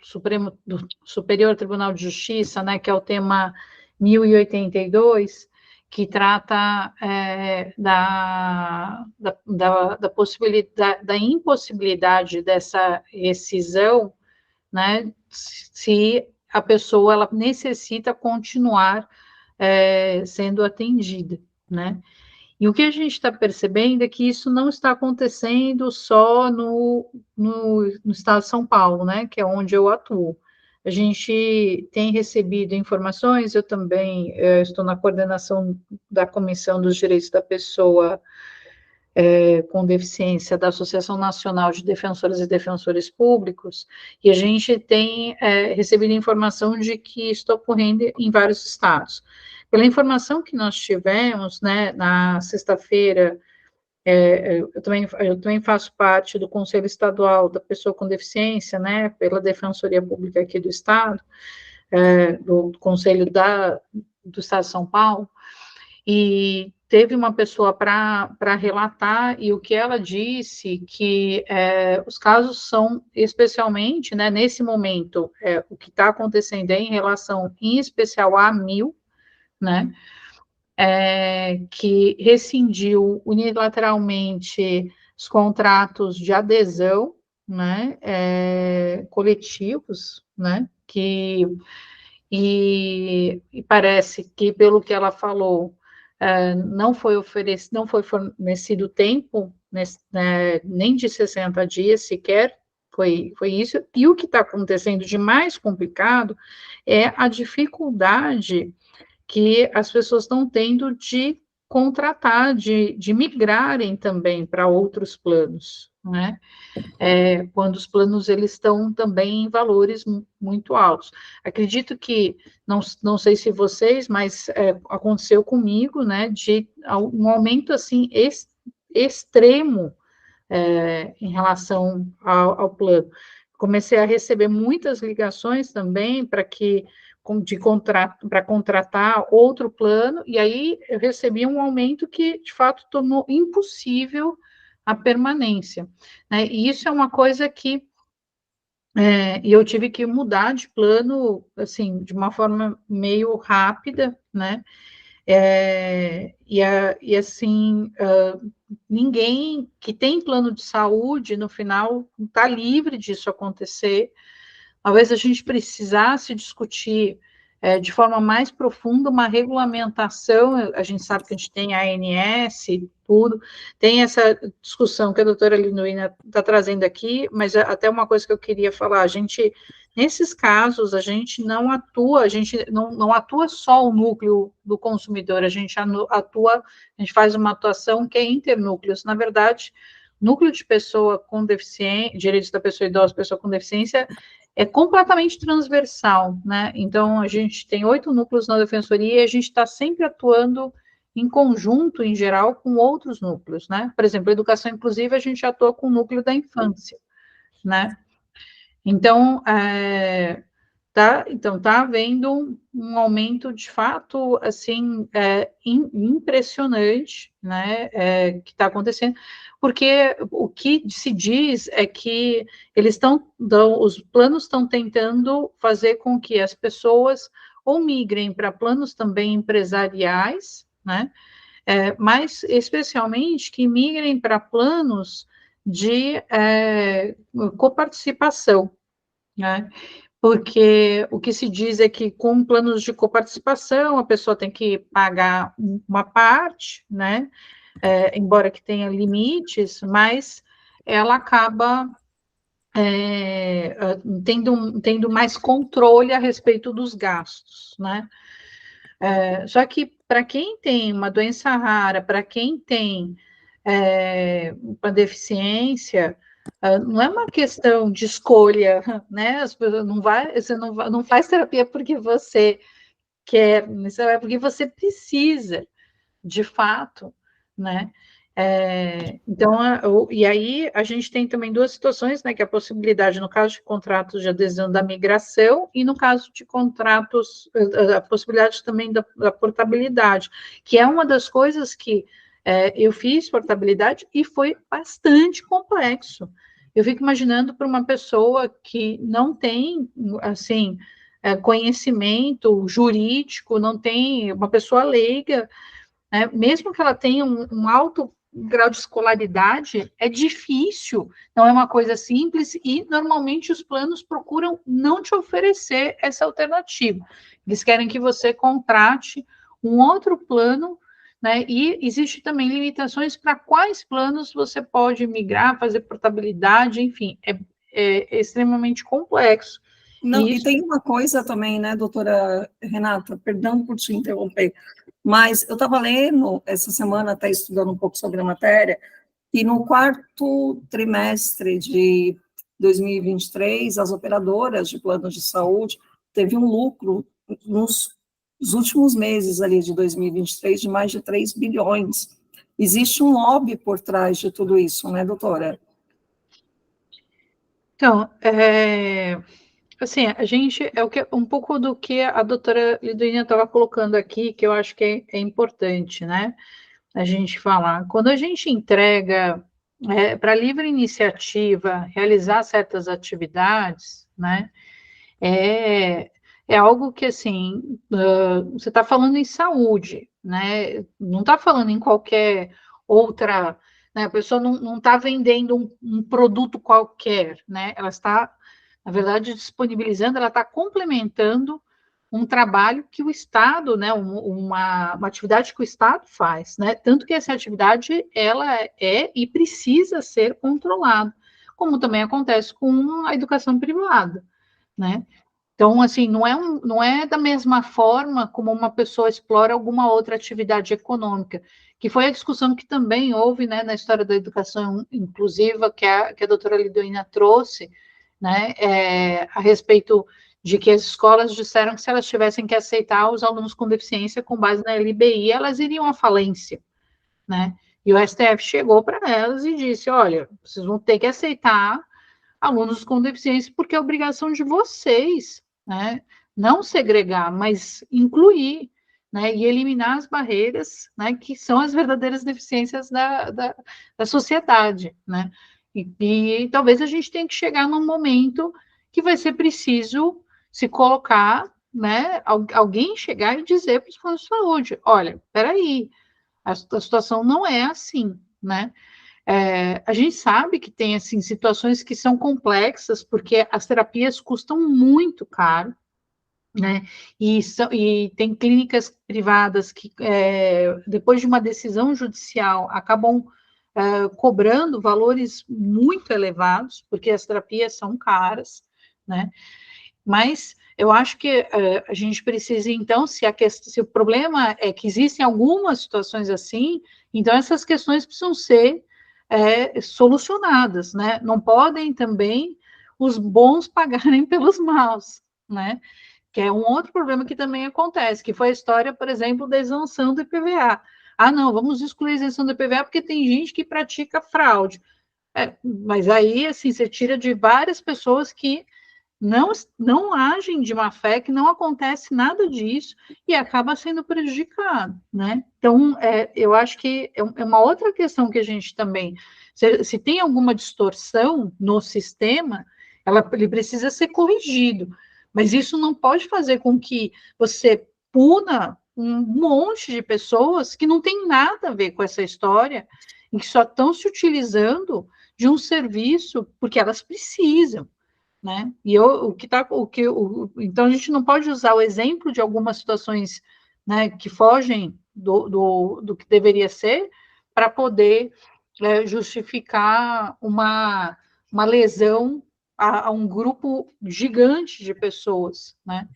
Superior Tribunal de Justiça, né, que é o tema 1082, que trata da possibilidade, da impossibilidade dessa rescisão, né, se a pessoa ela necessita continuar sendo atendida, né? E o que a gente está percebendo é que isso não está acontecendo só no estado de São Paulo, né, que é onde eu atuo. A gente tem recebido informações, eu também estou na coordenação da Comissão dos Direitos da Pessoa com Deficiência da Associação Nacional de Defensoras e Defensores Públicos, e a gente tem recebido informação de que isso está ocorrendo em vários estados. Pela informação que nós tivemos, né, na sexta-feira, eu também faço parte do Conselho Estadual da Pessoa com Deficiência, né, pela Defensoria Pública aqui do Estado, do Conselho do Estado de São Paulo, e teve uma pessoa para relatar, e o que ela disse, que os casos são, especialmente, né, nesse momento, o que está acontecendo em relação, em especial, a 1000, né, que rescindiu unilateralmente os contratos de adesão, né, coletivos, né, e parece que, pelo que ela falou, não foi fornecido tempo, né, nem de 60 dias sequer, foi isso, e o que está acontecendo de mais complicado é a dificuldade que as pessoas estão tendo de contratar, de migrarem também para outros planos, né? Quando os planos eles estão também em valores muito altos. Acredito que, não sei se vocês, mas aconteceu comigo, né, de um aumento, assim, extremo em relação ao plano. Comecei a receber muitas ligações também para contratar outro plano, e aí eu recebi um aumento que, de fato, tornou impossível a permanência, né? E isso é uma coisa que eu tive que mudar de plano, assim, de uma forma meio rápida, né? E assim, ninguém que tem plano de saúde, no final, está livre disso acontecer. Talvez a gente precisasse discutir de forma mais profunda uma regulamentação. A gente sabe que a gente tem a ANS, tudo, tem essa discussão que a doutora Linuína está trazendo aqui, mas até uma coisa que eu queria falar, nesses casos, a gente não atua só o núcleo do consumidor, a gente faz uma atuação que é internúcleos. Na verdade, núcleo de pessoa com deficiência, direitos da pessoa idosa, pessoa com deficiência, é completamente transversal, né? Então, a gente tem 8 núcleos na defensoria e a gente está sempre atuando em conjunto, em geral, com outros núcleos, né? Por exemplo, a educação inclusiva, a gente atua com o núcleo da infância, né? Então, tá havendo um aumento, de fato, assim, impressionante, né, que está acontecendo, porque o que se diz é que os planos estão tentando fazer com que as pessoas ou migrem para planos também empresariais, né, mas especialmente que migrem para planos de coparticipação, né? Porque o que se diz é que com planos de coparticipação a pessoa tem que pagar uma parte, né? Embora que tenha limites, mas ela acaba tendo mais controle a respeito dos gastos, né? Só que para quem tem uma doença rara, para quem tem uma deficiência, não é uma questão de escolha, né? Você não faz terapia porque você quer, isso é porque você precisa, de fato, né? Então, e aí a gente tem também 2 situações, né? Que é a possibilidade, no caso de contratos de adesão da migração, e no caso de contratos, a possibilidade também da portabilidade, que é uma das coisas que eu fiz portabilidade e foi bastante complexo. Eu fico imaginando para uma pessoa que não tem, assim, conhecimento jurídico, não tem, uma pessoa leiga, né? Mesmo que ela tenha um alto grau de escolaridade, é difícil, não é uma coisa simples, e normalmente os planos procuram não te oferecer essa alternativa. Eles querem que você contrate um outro plano, né? E existe também limitações para quais planos você pode migrar, fazer portabilidade, enfim, é extremamente complexo. Não, e Isso. tem uma coisa também, né, doutora Renata, perdão por te interromper, mas eu estava lendo essa semana, até estudando um pouco sobre a matéria, e no quarto trimestre de 2023, as operadoras de planos de saúde teve um lucro nos últimos meses ali de 2023 de mais de 3 bilhões. Existe um lobby por trás de tudo isso, né, doutora? Então, assim, a gente, um pouco do que a doutora Liduína estava colocando aqui, que eu acho que é importante, né, a gente falar. Quando a gente entrega para livre iniciativa realizar certas atividades, né, é algo que, assim, você está falando em saúde, né, não está falando em qualquer outra, né, a pessoa não está vendendo um produto qualquer, né, ela está, na verdade, disponibilizando, ela está complementando um trabalho que o Estado, né, uma atividade que o Estado faz, né, tanto que essa atividade, ela é e precisa ser controlada, como também acontece com a educação privada, né. Então, assim, não é da mesma forma como uma pessoa explora alguma outra atividade econômica, que foi a discussão que também houve, né, na história da educação inclusiva, que a doutora Lidoína trouxe, né, a respeito de que as escolas disseram que se elas tivessem que aceitar os alunos com deficiência com base na LBI, elas iriam à falência, né, e o STF chegou para elas e disse, olha, vocês vão ter que aceitar alunos com deficiência, porque é obrigação de vocês, né? Não segregar, mas incluir, né? E eliminar as barreiras, né? Que são as verdadeiras deficiências da sociedade, né? E talvez a gente tenha que chegar num momento que vai ser preciso se colocar, né? Alguém chegar e dizer para os planos de saúde, olha, peraí, a situação não é assim, né? A gente sabe que tem assim situações que são complexas, porque as terapias custam muito caro, né? E tem clínicas privadas que, depois de uma decisão judicial, acabam cobrando valores muito elevados, porque as terapias são caras, né? Mas eu acho que a gente precisa, então, se o problema é que existem algumas situações assim, então essas questões precisam ser solucionadas, né? Não podem também os bons pagarem pelos maus, né? Que é um outro problema que também acontece, que foi a história, por exemplo, da isenção do IPVA. Ah, não, vamos excluir a isenção do IPVA porque tem gente que pratica fraude. Mas aí, assim, você tira de várias pessoas que não agem de má fé, que não acontece nada disso e acaba sendo prejudicado, né? Então, eu acho que é uma outra questão que a gente também, se tem alguma distorção no sistema, ele precisa ser corrigido, mas isso não pode fazer com que você puna um monte de pessoas que não tem nada a ver com essa história e que só estão se utilizando de um serviço porque elas precisam, né? Então a gente não pode usar o exemplo de algumas situações, né, que fogem do que deveria ser para poder justificar uma lesão a um grupo gigante de pessoas, né?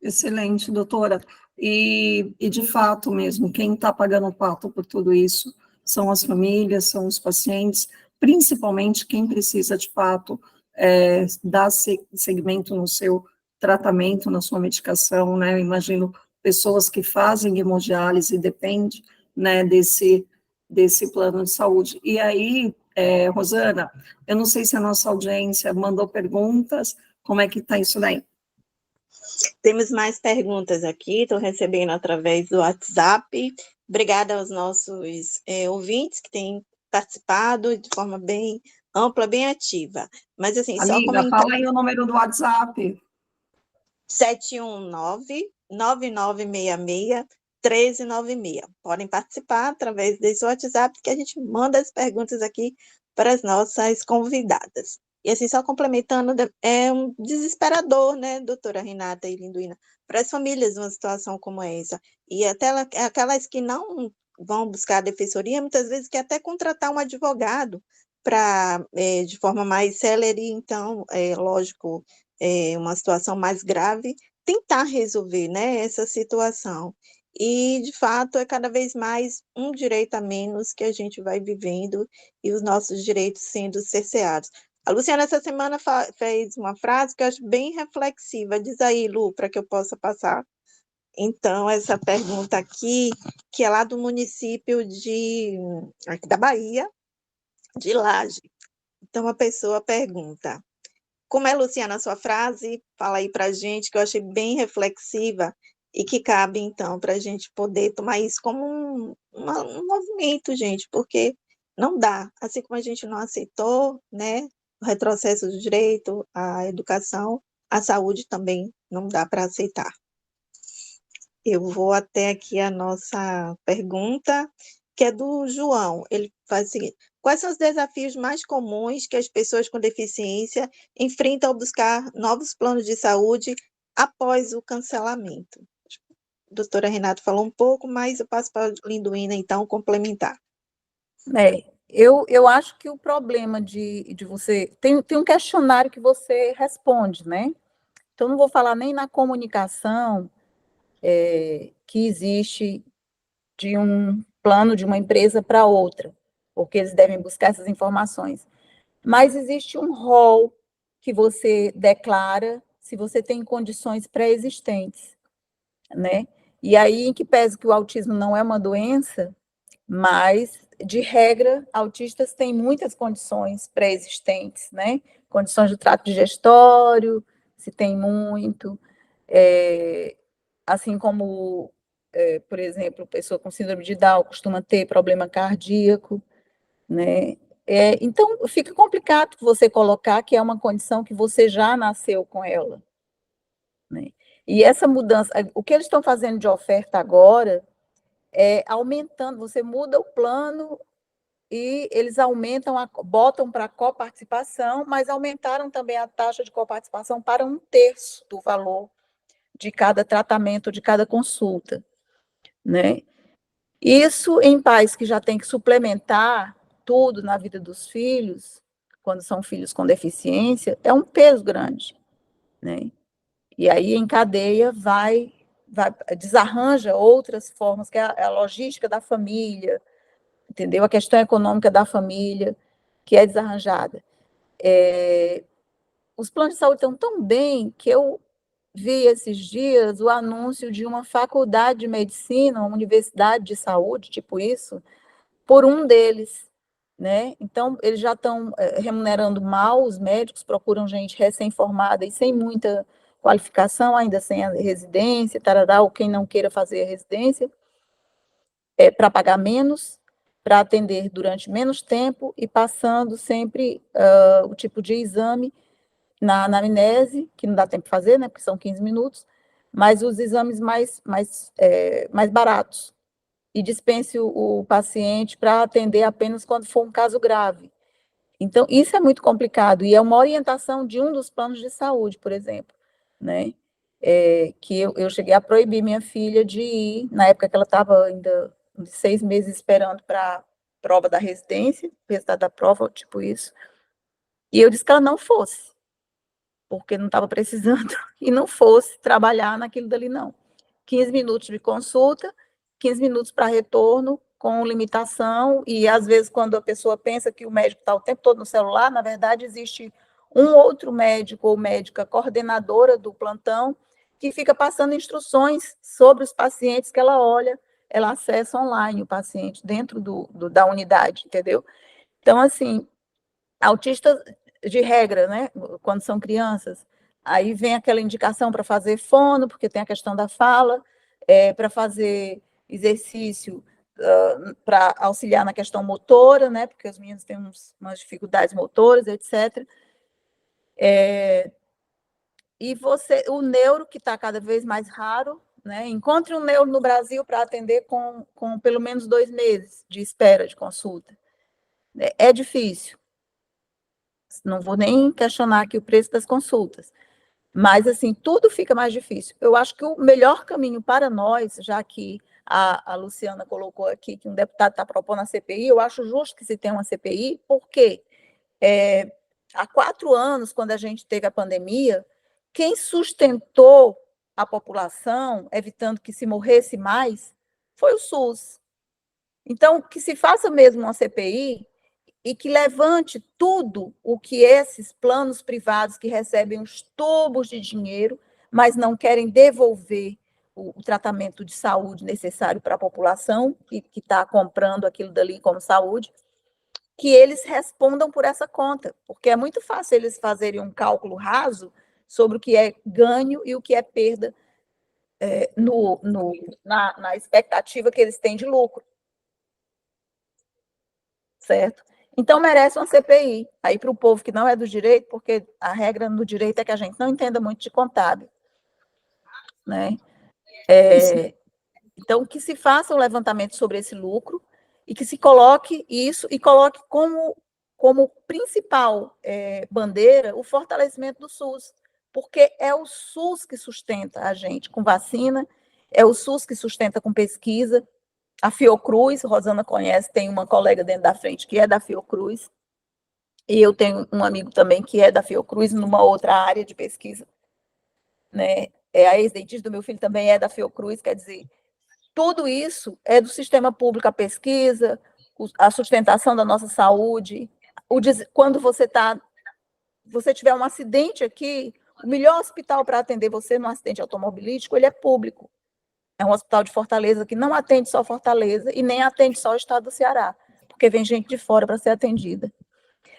Excelente, doutora. E de fato mesmo, quem está pagando o pato por tudo isso são as famílias, são os pacientes, principalmente quem precisa de fato dar segmento no seu tratamento, na sua medicação, né? Eu imagino pessoas que fazem hemodiálise e dependem, né, desse plano de saúde. E aí, Rosana, eu não sei se a nossa audiência mandou perguntas, como é que está isso daí? Temos mais perguntas aqui, estou recebendo através do WhatsApp. Obrigada aos nossos ouvintes que têm participado de forma bem ampla, bem ativa. Mas, assim, só Amiga, comentar. fala aí o número do WhatsApp. 719-9966-1396. Podem participar através desse WhatsApp, que a gente manda as perguntas aqui para as nossas convidadas. E assim, só complementando, é um desesperador, né, doutora Renata e Linduína, para as famílias uma situação como essa. E até aquelas que não vão buscar a defensoria, muitas vezes quer até contratar um advogado para, de forma mais célere, então, lógico, uma situação mais grave, tentar resolver, né, essa situação. E, de fato, é cada vez mais um direito a menos que a gente vai vivendo e os nossos direitos sendo cerceados. A Luciana, essa semana, fez uma frase que eu acho bem reflexiva. Diz aí, Lu, para que eu possa passar. Então, essa pergunta aqui, que é lá do município aqui da Bahia, de Laje. Então, a pessoa pergunta: como é, Luciana, a sua frase? Fala aí para a gente, que eu achei bem reflexiva e que cabe, então, para a gente poder tomar isso como um movimento, gente, porque não dá. Assim como a gente não aceitou, né, o retrocesso do direito à educação, a saúde também não dá para aceitar. Eu vou até aqui a nossa pergunta, que é do João. Ele faz o seguinte: quais são os desafios mais comuns que as pessoas com deficiência enfrentam ao buscar novos planos de saúde após o cancelamento? A doutora Renata falou um pouco, mas eu passo para a Linduína, então, complementar. Eu acho que o problema de você... Tem um questionário que você responde, né? Então, não vou falar nem na comunicação que existe de um plano de uma empresa para outra, porque eles devem buscar essas informações. Mas existe um rol que você declara se você tem condições pré-existentes, né? E aí, em que pese que o autismo não é uma doença, mas, de regra, autistas têm muitas condições pré-existentes, né? Condições do trato digestório, se tem muito, assim como, por exemplo, pessoa com síndrome de Down costuma ter problema cardíaco, né? Então, fica complicado você colocar que é uma condição que você já nasceu com ela, né? E essa mudança, o que eles estão fazendo de oferta agora é aumentando, você muda o plano e eles aumentam, botam para coparticipação, mas aumentaram também a taxa de coparticipação para 1/3 do valor de cada tratamento, de cada consulta, né? Isso em pais que já têm que suplementar tudo na vida dos filhos, quando são filhos com deficiência, é um peso grande, né? E aí, em cadeia, desarranja outras formas, que é a logística da família, entendeu? A questão econômica da família, que é desarranjada. Os planos de saúde estão tão bem que eu vi esses dias o anúncio de uma faculdade de medicina, uma universidade de saúde, tipo isso, por um deles, né? Então, eles já estão remunerando mal os médicos, procuram gente recém-formada e sem muita qualificação, ainda sem a residência, tarará, ou quem não queira fazer a residência, para pagar menos, para atender durante menos tempo e passando sempre o tipo de exame na anamnese, que não dá tempo de fazer, né, porque são 15 minutos, mas os exames mais baratos, e dispense o paciente para atender apenas quando for um caso grave. Então, isso é muito complicado, e é uma orientação de um dos planos de saúde, por exemplo, né, que eu cheguei a proibir minha filha de ir, na época que ela estava ainda 6 meses esperando para a prova da residência, o resultado da prova, tipo isso, e eu disse que ela não fosse, porque não estava precisando, e não fosse trabalhar naquilo dali, não. 15 minutos de consulta, 15 minutos para retorno, com limitação, e às vezes quando a pessoa pensa que o médico está o tempo todo no celular, na verdade existe um outro médico ou médica coordenadora do plantão que fica passando instruções sobre os pacientes que ela olha, ela acessa online o paciente dentro da unidade, entendeu? Então, assim, autistas de regra, né, quando são crianças, aí vem aquela indicação para fazer fono, porque tem a questão da fala, para fazer exercício, para auxiliar na questão motora, né, porque os meninos têm umas dificuldades motoras, etc. E o neuro, que está cada vez mais raro, né, encontre um neuro no Brasil para atender com pelo menos 2 meses de espera de consulta. É difícil. Não vou nem questionar aqui o preço das consultas, mas, assim, tudo fica mais difícil. Eu acho que o melhor caminho para nós, já que a Luciana colocou aqui que um deputado está propondo a CPI, eu acho justo que se tenha uma CPI, porque há 4 anos, quando a gente teve a pandemia, quem sustentou a população, evitando que se morresse mais, foi o SUS. Então, que se faça mesmo uma CPI e que levante tudo o que esses planos privados que recebem os tubos de dinheiro, mas não querem devolver o tratamento de saúde necessário para a população que está comprando aquilo dali como saúde, que eles respondam por essa conta, porque é muito fácil eles fazerem um cálculo raso sobre o que é ganho e o que é perda na expectativa que eles têm de lucro. Certo? Então, merece uma CPI, aí para o povo que não é do direito, porque a regra no direito é que a gente não entenda muito de contábil, né? Então, que se faça um levantamento sobre esse lucro e que se coloque isso e coloque como principal bandeira o fortalecimento do SUS, porque é o SUS que sustenta a gente com vacina, é o SUS que sustenta com pesquisa. A Fiocruz, Rosana conhece, tem uma colega dentro da frente que é da Fiocruz, e eu tenho um amigo também que é da Fiocruz, numa outra área de pesquisa, né? A ex-dentista do meu filho também é da Fiocruz, quer dizer, tudo isso é do sistema público, a pesquisa, a sustentação da nossa saúde. Quando você tiver um acidente aqui, o melhor hospital para atender você num acidente automobilístico, ele é público. É um hospital de Fortaleza que não atende só Fortaleza e nem atende só o estado do Ceará, porque vem gente de fora para ser atendida.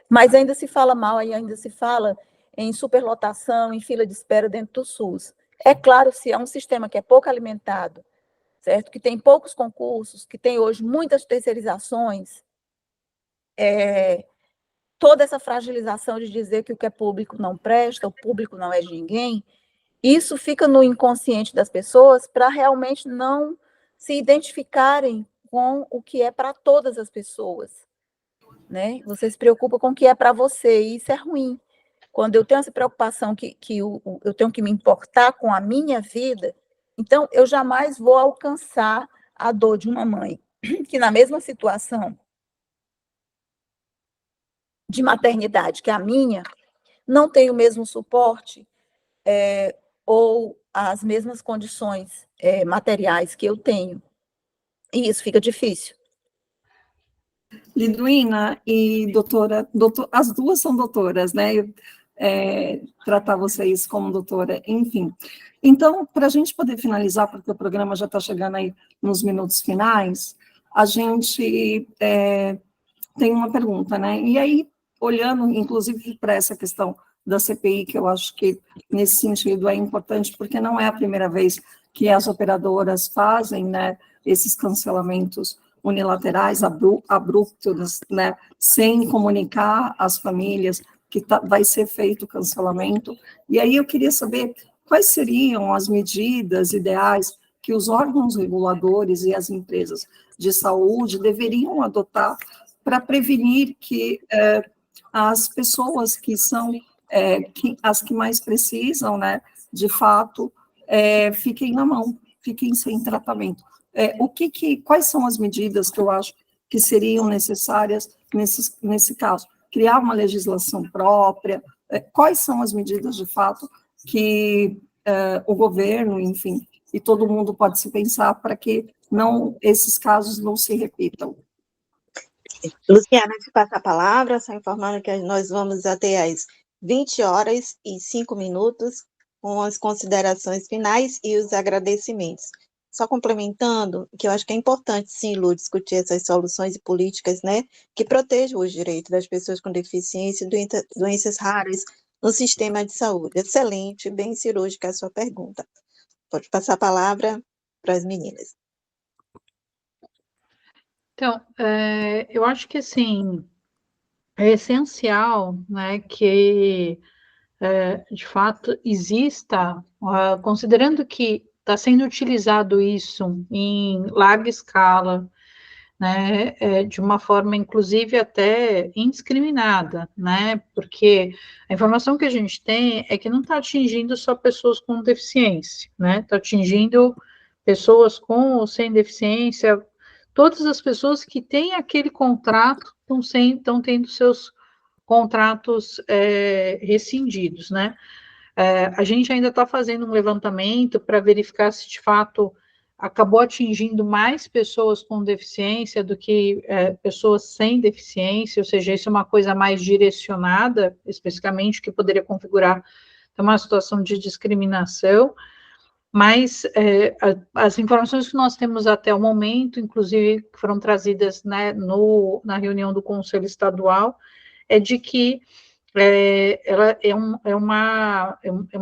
Mas ainda se fala mal, ainda se fala em superlotação, em fila de espera dentro do SUS. É claro, se é um sistema que é pouco alimentado, certo? Que tem poucos concursos, que tem hoje muitas terceirizações, toda essa fragilização de dizer que o que é público não presta, o público não é de ninguém, isso fica no inconsciente das pessoas para realmente não se identificarem com o que é para todas as pessoas, né? Você se preocupa com o que é para você, e isso é ruim. Quando eu tenho essa preocupação que eu tenho que me importar com a minha vida, então eu jamais vou alcançar a dor de uma mãe que, na mesma situação de maternidade que a minha, não tem o mesmo suporte ou as mesmas condições materiais que eu tenho. E isso fica difícil. Liduína e doutora, as duas são doutoras, né? Tratar vocês como doutora, enfim. Então, para a gente poder finalizar, porque o programa já está chegando aí nos minutos finais, a gente tem uma pergunta, né? E aí, olhando, inclusive, para essa questão da CPI, que eu acho que, nesse sentido, é importante, porque não é a primeira vez que as operadoras fazem, né, esses cancelamentos unilaterais, abruptos, né, sem comunicar às famílias que vai ser feito o cancelamento. E aí eu queria saber quais seriam as medidas ideais que os órgãos reguladores e as empresas de saúde deveriam adotar para prevenir que as pessoas que são as que mais precisam, né, de fato, fiquem na mão, fiquem sem tratamento. Quais são as medidas que eu acho que seriam necessárias nesse caso? Criar uma legislação própria? Quais são as medidas, de fato, que o governo, enfim, e todo mundo pode se pensar para que esses casos não se repitam? Luciana, te passa a palavra, só informando que nós vamos até às 20h05, com as considerações finais e os agradecimentos. Só complementando, que eu acho que é importante, sim, Lu, discutir essas soluções e políticas, né, que protejam os direitos das pessoas com deficiência e doenças raras no sistema de saúde. Excelente, bem cirúrgica a sua pergunta. Pode passar a palavra para as meninas. Então, eu acho que, assim, é essencial, né, que, de fato, exista, considerando que está sendo utilizado isso em larga escala, né, de uma forma, inclusive, até indiscriminada, né, porque a informação que a gente tem é que não está atingindo só pessoas com deficiência, né, está atingindo pessoas com ou sem deficiência, todas as pessoas que têm aquele contrato estão tendo seus contratos rescindidos, né, a gente ainda está fazendo um levantamento para verificar se de fato acabou atingindo mais pessoas com deficiência do que pessoas sem deficiência, ou seja, isso é uma coisa mais direcionada, especificamente, que poderia configurar uma situação de discriminação, mas as informações que nós temos até o momento, inclusive que foram trazidas, né, na reunião do Conselho Estadual, é de que ela é uma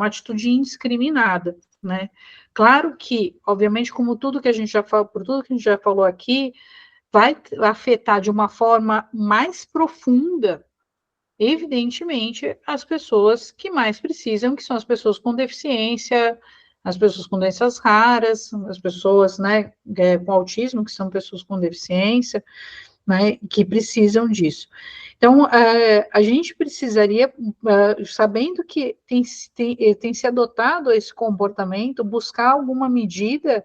atitude indiscriminada, né? Claro que, obviamente, como tudo que a gente já falou, por tudo que a gente já falou aqui, vai afetar de uma forma mais profunda, evidentemente, as pessoas que mais precisam, que são as pessoas com deficiência, as pessoas com doenças raras, as pessoas, né, com autismo, que são pessoas com deficiência, né, que precisam disso. Então, a gente precisaria, sabendo que tem se adotado esse comportamento, buscar alguma medida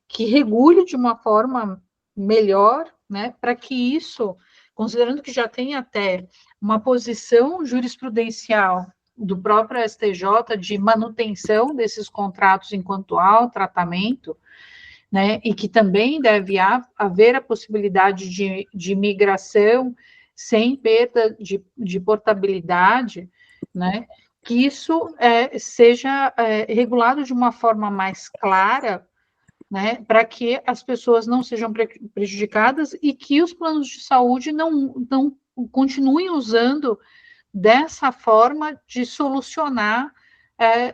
que regule de uma forma melhor, né, para que isso, considerando que já tem até uma posição jurisprudencial do próprio STJ de manutenção desses contratos enquanto há o tratamento, né, e que também deve haver a possibilidade de migração sem perda de portabilidade, né, que isso seja regulado de uma forma mais clara, né, para que as pessoas não sejam prejudicadas e que os planos de saúde não continuem usando dessa forma de solucionar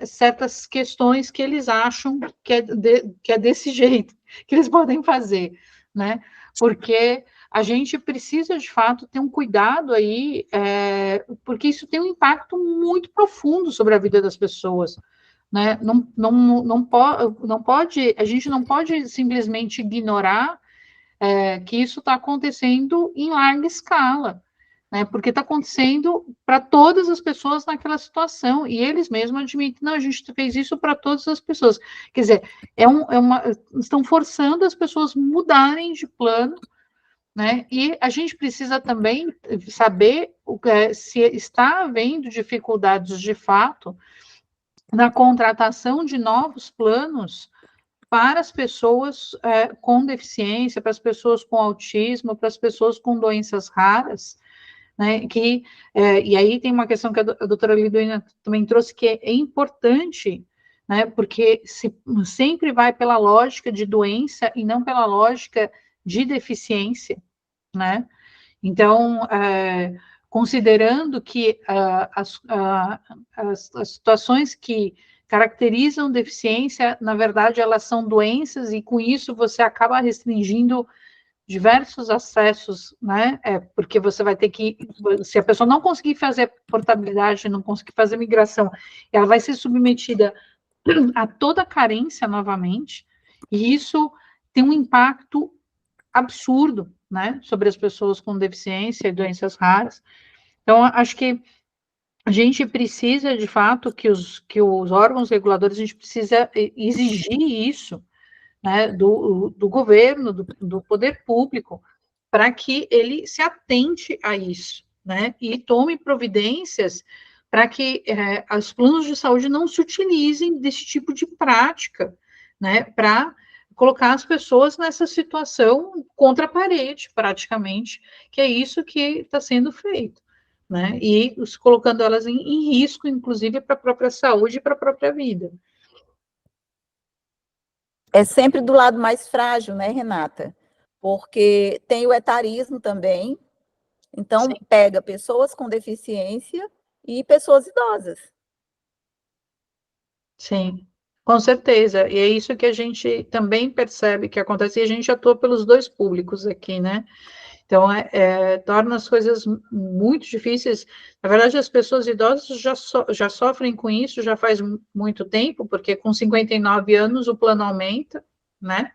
certas questões que eles acham que é desse jeito que eles podem fazer, né? Porque a gente precisa, de fato, ter um cuidado aí, porque isso tem um impacto muito profundo sobre a vida das pessoas, né? Não pode, a gente não pode simplesmente ignorar que isso está acontecendo em larga escala, né? Porque está acontecendo para todas as pessoas naquela situação, e eles mesmos admitem, não, a gente fez isso para todas as pessoas. Quer dizer, estão forçando as pessoas mudarem de plano, né? E a gente precisa também saber se está havendo dificuldades de fato na contratação de novos planos para as pessoas com deficiência, para as pessoas com autismo, para as pessoas com doenças raras, né, e aí tem uma questão que a doutora Liduína também trouxe, que é importante, né, porque sempre vai pela lógica de doença e não pela lógica de deficiência, né, então, considerando que as situações que caracterizam deficiência, na verdade, elas são doenças, e com isso você acaba restringindo diversos acessos, né? Porque você vai ter que, se a pessoa não conseguir fazer portabilidade, não conseguir fazer migração, ela vai ser submetida a toda carência novamente, e isso tem um impacto absurdo, né, sobre as pessoas com deficiência e doenças raras. Então, acho que a gente precisa, de fato, que os órgãos reguladores, a gente precisa exigir isso, né, do governo, do poder público, para que ele se atente a isso, né, e tome providências para que os planos de saúde não se utilizem desse tipo de prática, né, para colocar as pessoas nessa situação contra a parede, praticamente, que é isso que está sendo feito, né, e colocando elas em risco, inclusive, para a própria saúde e para a própria vida. É sempre do lado mais frágil, né, Renata? Porque tem o etarismo também, então Sim. pega pessoas com deficiência e pessoas idosas. Sim. Com certeza, e é isso que a gente também percebe que acontece, e a gente atua pelos dois públicos aqui, né? Então, torna as coisas muito difíceis. Na verdade, as pessoas idosas já sofrem com isso já faz muito tempo, porque com 59 anos o plano aumenta, né?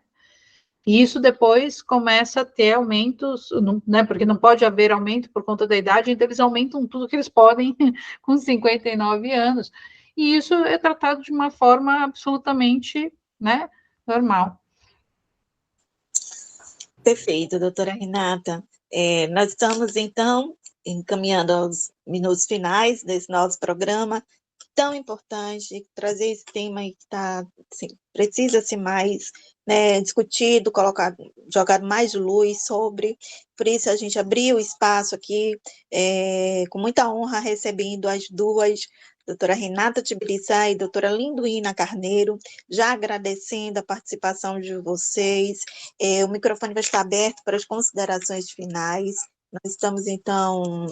E isso depois começa a ter aumentos, né? Porque não pode haver aumento por conta da idade, então eles aumentam tudo que eles podem com 59 anos. E isso é tratado de uma forma absolutamente, né, normal. Perfeito, doutora Renata. Nós estamos, então, encaminhando aos minutos finais desse nosso programa, tão importante, trazer esse tema que tá, assim, precisa ser mais, né, discutido, jogado mais luz sobre, por isso a gente abriu o espaço aqui, com muita honra, recebendo as duas, doutora Renata Tibiriçá e doutora Linduína Carneiro, já agradecendo a participação de vocês. O microfone vai estar aberto para as considerações finais. Nós estamos, então,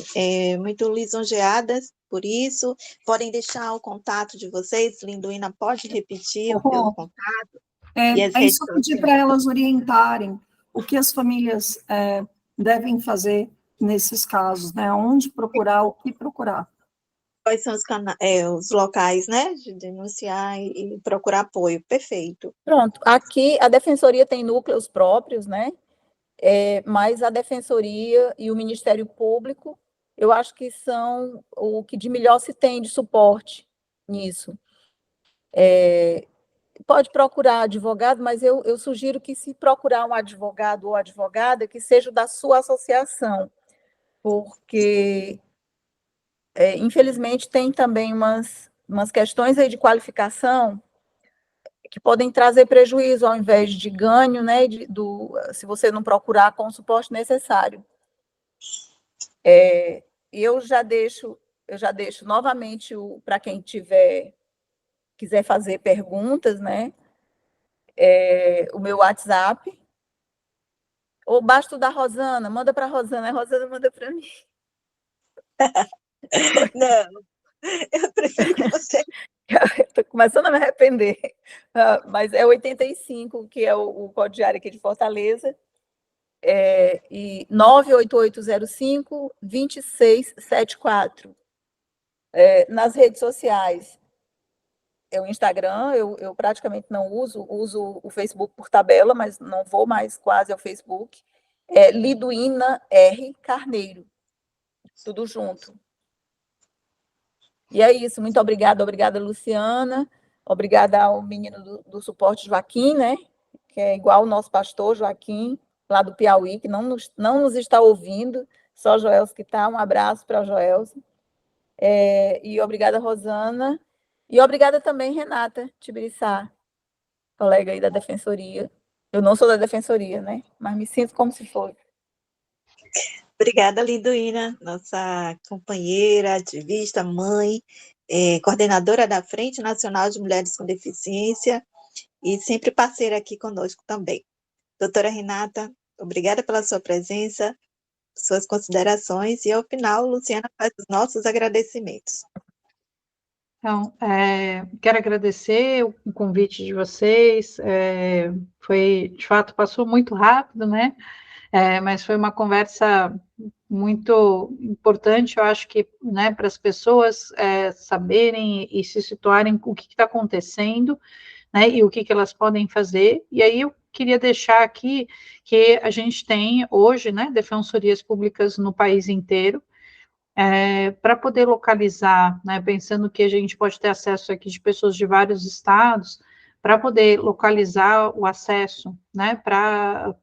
muito lisonjeadas por isso. Podem deixar o contato de vocês, Linduína pode repetir o teu contato e as redes só pedir para elas orientarem o que as famílias devem fazer nesses casos, né? Onde procurar, o que procurar. Quais são os locais, né, de denunciar e procurar apoio. Perfeito. Pronto, aqui a Defensoria tem núcleos próprios, né? Mas a Defensoria e o Ministério Público, eu acho que são o que de melhor se tem de suporte nisso. Pode procurar advogado, mas eu sugiro que, se procurar um advogado ou advogada, que seja da sua associação, porque, infelizmente, tem também umas questões aí de qualificação que podem trazer prejuízo ao invés de ganho, né, se você não procurar com o suporte necessário. Eu já deixo novamente para quem quiser fazer perguntas, né, o meu WhatsApp, ou basta o da Rosana, manda para a Rosana manda para mim. Não, eu prefiro que você... Estou começando a me arrepender, mas é 85, que é o código de área aqui de Fortaleza, e 98805-2674. Nas redes sociais, o Instagram, eu praticamente não uso o Facebook por tabela, mas não vou mais quase ao Facebook. Linduína R. Carneiro, tudo junto. E é isso, muito obrigada, Luciana, obrigada ao menino do suporte Joaquim, né, que é igual o nosso pastor Joaquim, lá do Piauí, que não nos está ouvindo, só Joelso que está, um abraço para o Joelso. E obrigada, Rosana, e obrigada também, Renata Tibiriçá, colega aí da Defensoria. Eu não sou da Defensoria, né, mas me sinto como se fosse. Obrigada, Linduína, nossa companheira, ativista, mãe, coordenadora da Frente Nacional de Mulheres com Deficiência e sempre parceira aqui conosco também. Doutora Renata, obrigada pela sua presença, suas considerações, e ao final, Luciana faz os nossos agradecimentos. Então, quero agradecer o convite de vocês, foi, de fato, passou muito rápido, né? Mas foi uma conversa muito importante, eu acho que, né, para as pessoas saberem e se situarem com o que está acontecendo, né, e o que elas podem fazer. E aí eu queria deixar aqui que a gente tem hoje, né, defensorias públicas no país inteiro, para poder localizar, né, pensando que a gente pode ter acesso aqui de pessoas de vários estados, para poder localizar o acesso, né, para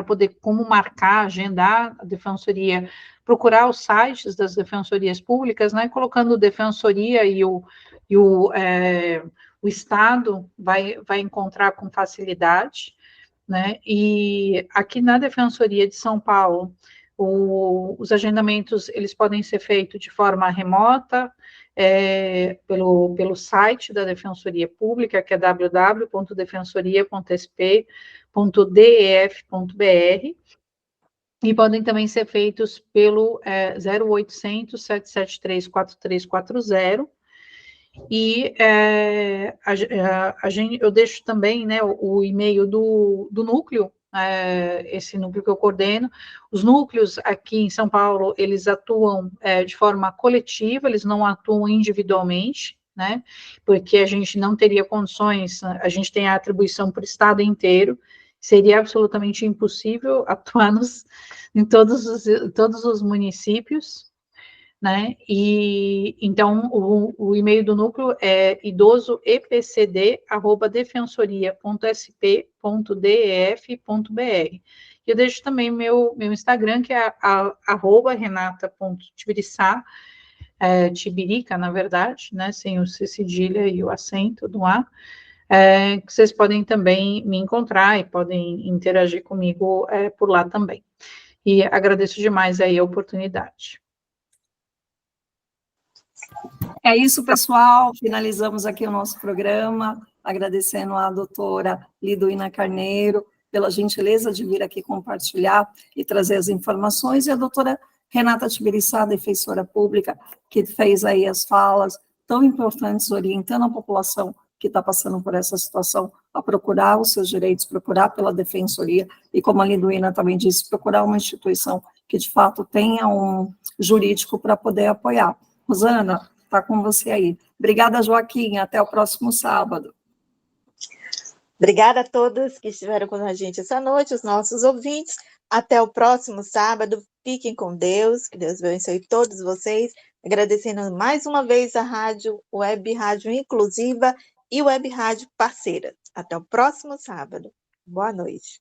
poder como marcar, agendar a defensoria, procurar os sites das defensorias públicas, né, colocando defensoria e o Estado vai encontrar com facilidade, né, e aqui na Defensoria de São Paulo, os agendamentos, eles podem ser feitos de forma remota, pelo site da Defensoria Pública, que é www.defensoria.sp.def.br, e podem também ser feitos pelo 0800 773 4340, E eu deixo também, né, o e-mail do núcleo, esse núcleo que eu coordeno. Os núcleos aqui em São Paulo, eles atuam de forma coletiva, eles não atuam individualmente, né, porque a gente não teria condições, a gente tem a atribuição para o estado inteiro, seria absolutamente impossível atuar em todos os municípios, né? E então o e-mail do núcleo é idosoepcd@defensoria.sp.def.br. Eu deixo também meu Instagram, que é @renata.tibiriçá, Tibirica, na verdade, né? Sem o C cedilha e o acento do A. Que vocês podem também me encontrar e podem interagir comigo por lá também. E agradeço demais aí a oportunidade. É isso, pessoal. Finalizamos aqui o nosso programa, agradecendo à doutora Liduína Carneiro pela gentileza de vir aqui compartilhar e trazer as informações, e a doutora Renata Tibiriçá, defensora pública, que fez aí as falas tão importantes, orientando a população que está passando por essa situação a procurar os seus direitos, procurar pela defensoria, e como a Liduína também disse, procurar uma instituição que, de fato, tenha um jurídico para poder apoiar. Rosana, está com você aí. Obrigada, Joaquim. Até o próximo sábado. Obrigada a todos que estiveram com a gente essa noite, os nossos ouvintes. Até o próximo sábado. Fiquem com Deus. Que Deus abençoe todos vocês. Agradecendo mais uma vez a rádio, Web Rádio Inclusiva e Web Rádio Parceira. Até o próximo sábado. Boa noite.